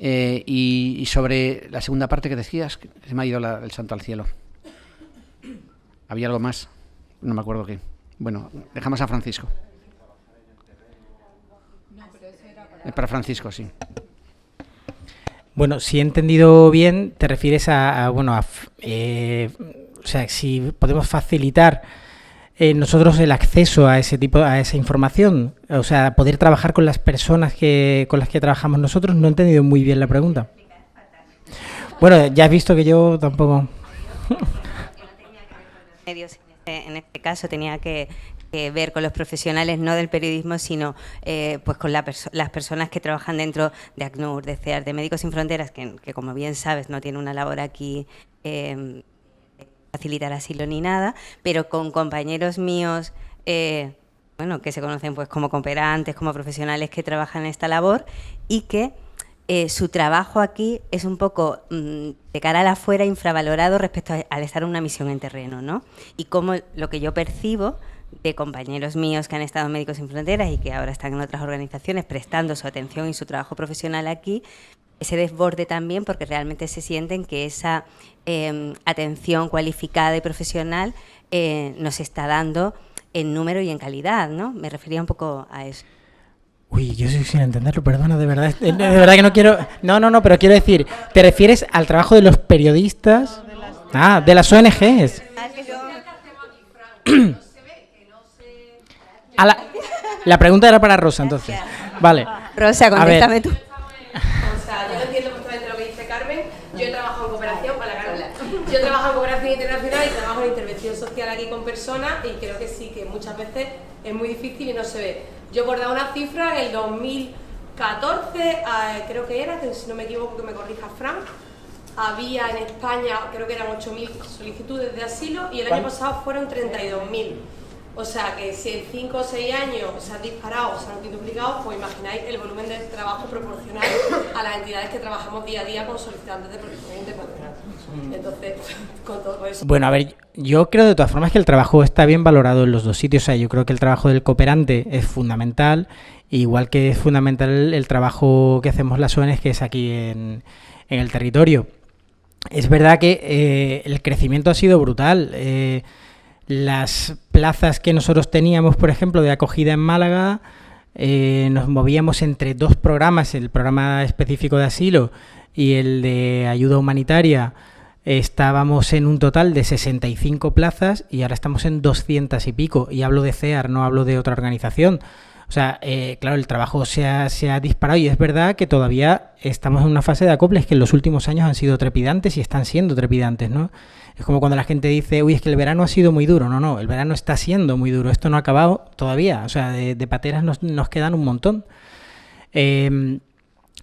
[SPEAKER 4] Y sobre la segunda parte que decías, se me ha ido el santo al cielo. ¿Había algo más? No me acuerdo qué. Bueno, dejamos a Francisco. Para Francisco, sí.
[SPEAKER 2] Bueno, si he entendido bien, te refieres o sea, si podemos facilitar nosotros el acceso a esa información, o sea, poder trabajar con las personas con las que trabajamos nosotros. No he entendido muy bien la pregunta. Bueno, ya has visto que yo tampoco.
[SPEAKER 6] En este caso tenía que ver con los profesionales no del periodismo, sino pues con las personas que trabajan dentro de ACNUR, de CEAR, de Médicos Sin Fronteras, que como bien sabes no tiene una labor aquí facilitar asilo ni nada, pero con compañeros míos, bueno, que se conocen pues como cooperantes, como profesionales que trabajan en esta labor, y que su trabajo aquí es un poco de cara a la afuera infravalorado respecto al estar en una misión en terreno, ¿no? Y como lo que yo percibo de compañeros míos que han estado en Médicos Sin Fronteras y que ahora están en otras organizaciones prestando su atención y su trabajo profesional aquí, ese desborde también, porque realmente se sienten que esa atención cualificada y profesional nos está dando en número y en calidad, ¿no? Me refería un poco a eso.
[SPEAKER 2] Uy, yo soy sin entenderlo, perdona, de verdad que no quiero... No, pero quiero decir, ¿te refieres al trabajo de los periodistas? De las ONGs. La pregunta era para Rosa, entonces. Vale.
[SPEAKER 6] Rosa, contéstame tú.
[SPEAKER 7] O sea, yo entiendo perfectamente lo que dice Carmen. Yo he trabajado en cooperación, yo he trabajado en cooperación internacional y trabajo en intervención social aquí con personas, y creo que sí, que muchas veces es muy difícil y no se ve. Yo por dar una cifra, en el 2014, creo que era, que si no me equivoco que me corrija Fran, había en España, creo que eran 8.000 solicitudes de asilo y el año pasado fueron 32.000. O sea que si en 5 o 6 años se han disparado, se han multiplicado, pues imagináis el volumen de trabajo proporcional a las entidades que trabajamos día a día con solicitantes de protección internacional. Entonces, con todo eso...
[SPEAKER 2] Bueno, a ver, yo creo de todas formas que el trabajo está bien valorado en los dos sitios. O sea, yo creo que el trabajo del cooperante es fundamental, igual que es fundamental el trabajo que hacemos las ONGs, que es aquí en el territorio. es verdad que el crecimiento ha sido brutal. Las plazas que nosotros teníamos, por ejemplo, de acogida en Málaga, nos movíamos entre 2 programas, el programa específico de asilo y el de ayuda humanitaria. Estábamos en un total de 65 plazas y ahora estamos en 200 y pico. Y hablo de CEAR, no hablo de otra organización. O sea, claro, el trabajo se ha disparado y es verdad que todavía estamos en una fase de acoples que en los últimos años han sido trepidantes y están siendo trepidantes, ¿no? Es como cuando la gente dice, uy, es que el verano ha sido muy duro. No, el verano está siendo muy duro. Esto no ha acabado todavía. O sea, de pateras nos quedan un montón.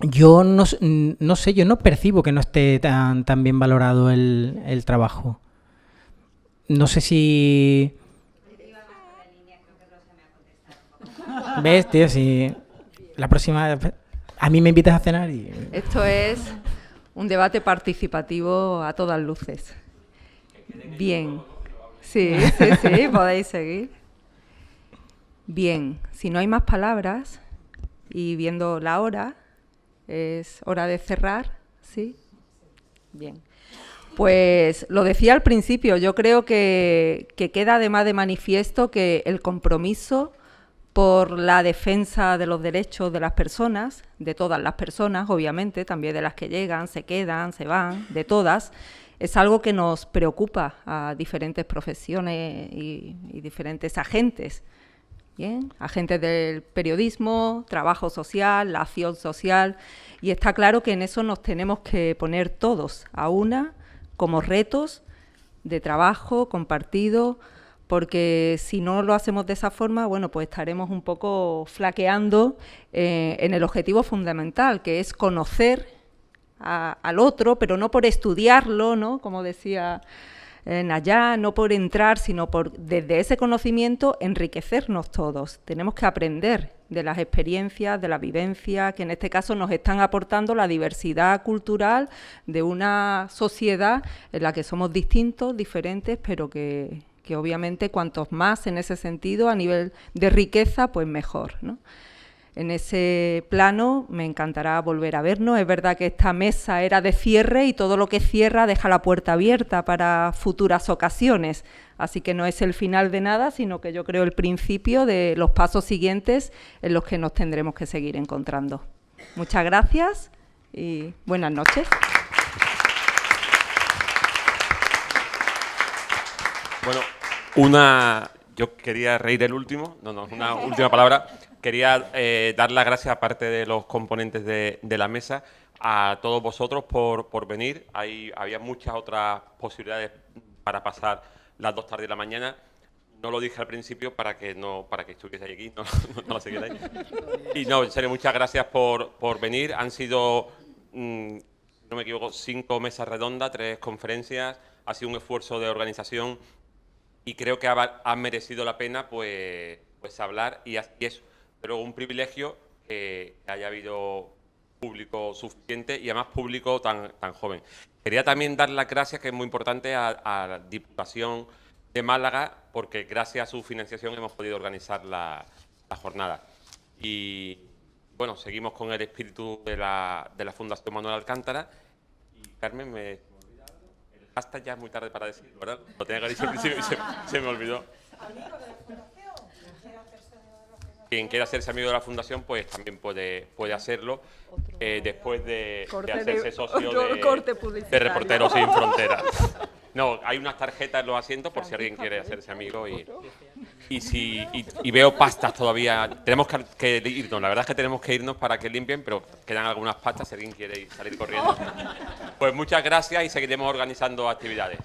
[SPEAKER 2] Yo no sé, yo no percibo que no esté tan bien valorado el trabajo. No sé si... ¿Ves, tío? Si la próxima... A mí me invitas a cenar y...
[SPEAKER 1] Esto es un debate participativo a todas luces. Bien. Sí, podéis seguir. Bien, si no hay más palabras y viendo la hora, es hora de cerrar, ¿sí? Bien. Pues lo decía al principio, yo creo que queda además de manifiesto que el compromiso por la defensa de los derechos de las personas, de todas las personas, obviamente, también de las que llegan, se quedan, se van, de todas, es algo que nos preocupa a diferentes profesiones y diferentes agentes. Bien, agentes del periodismo, trabajo social, la acción social, y está claro que en eso nos tenemos que poner todos a una como retos de trabajo compartido, porque si no lo hacemos de esa forma, bueno, pues estaremos un poco flaqueando en el objetivo fundamental, que es conocer al otro, pero no por estudiarlo, ¿no? Como decía Nayá, no por entrar, sino por desde ese conocimiento enriquecernos todos. Tenemos que aprender de las experiencias, de la vivencia, que en este caso nos están aportando la diversidad cultural de una sociedad en la que somos distintos, diferentes, pero que obviamente cuantos más en ese sentido, a nivel de riqueza, pues mejor, ¿no? En ese plano me encantará volver a vernos. Es verdad que esta mesa era de cierre y todo lo que cierra deja la puerta abierta para futuras ocasiones. Así que no es el final de nada, sino que yo creo el principio de los pasos siguientes en los que nos tendremos que seguir encontrando. Muchas gracias y buenas noches.
[SPEAKER 8] Bueno, yo quería reír el último, una última palabra. Quería dar las gracias, aparte de los componentes de la mesa, a todos vosotros por venir. Había muchas otras posibilidades para pasar las 2 tardes de la mañana. No lo dije al principio para que estuvieseis aquí, no lo siguierais. Y no, en serio, muchas gracias por venir. Han sido, no me equivoco, 5 mesas redondas, 3 conferencias. Ha sido un esfuerzo de organización y creo que ha merecido la pena pues hablar y eso. Pero un privilegio que haya habido público suficiente y además público tan joven. Quería también dar las gracias, que es muy importante, a la Diputación de Málaga, porque gracias a su financiación hemos podido organizar la jornada. Y bueno, seguimos con el espíritu de la Fundación Manuel Alcántara. Y Carmen, el hashtag ya es muy tarde para decirlo, ¿verdad? Lo tenía que decir al principio y se me olvidó. Quien quiera hacerse amigo de la Fundación, pues también puede hacerlo después de hacerse socio de Reporteros Sin Fronteras. No, hay unas tarjetas en los asientos por si alguien quiere hacerse amigo y veo pastas todavía. Tenemos que irnos, la verdad es que tenemos que irnos para que limpien, pero quedan algunas pastas si alguien quiere salir corriendo. Pues muchas gracias y seguiremos organizando actividades.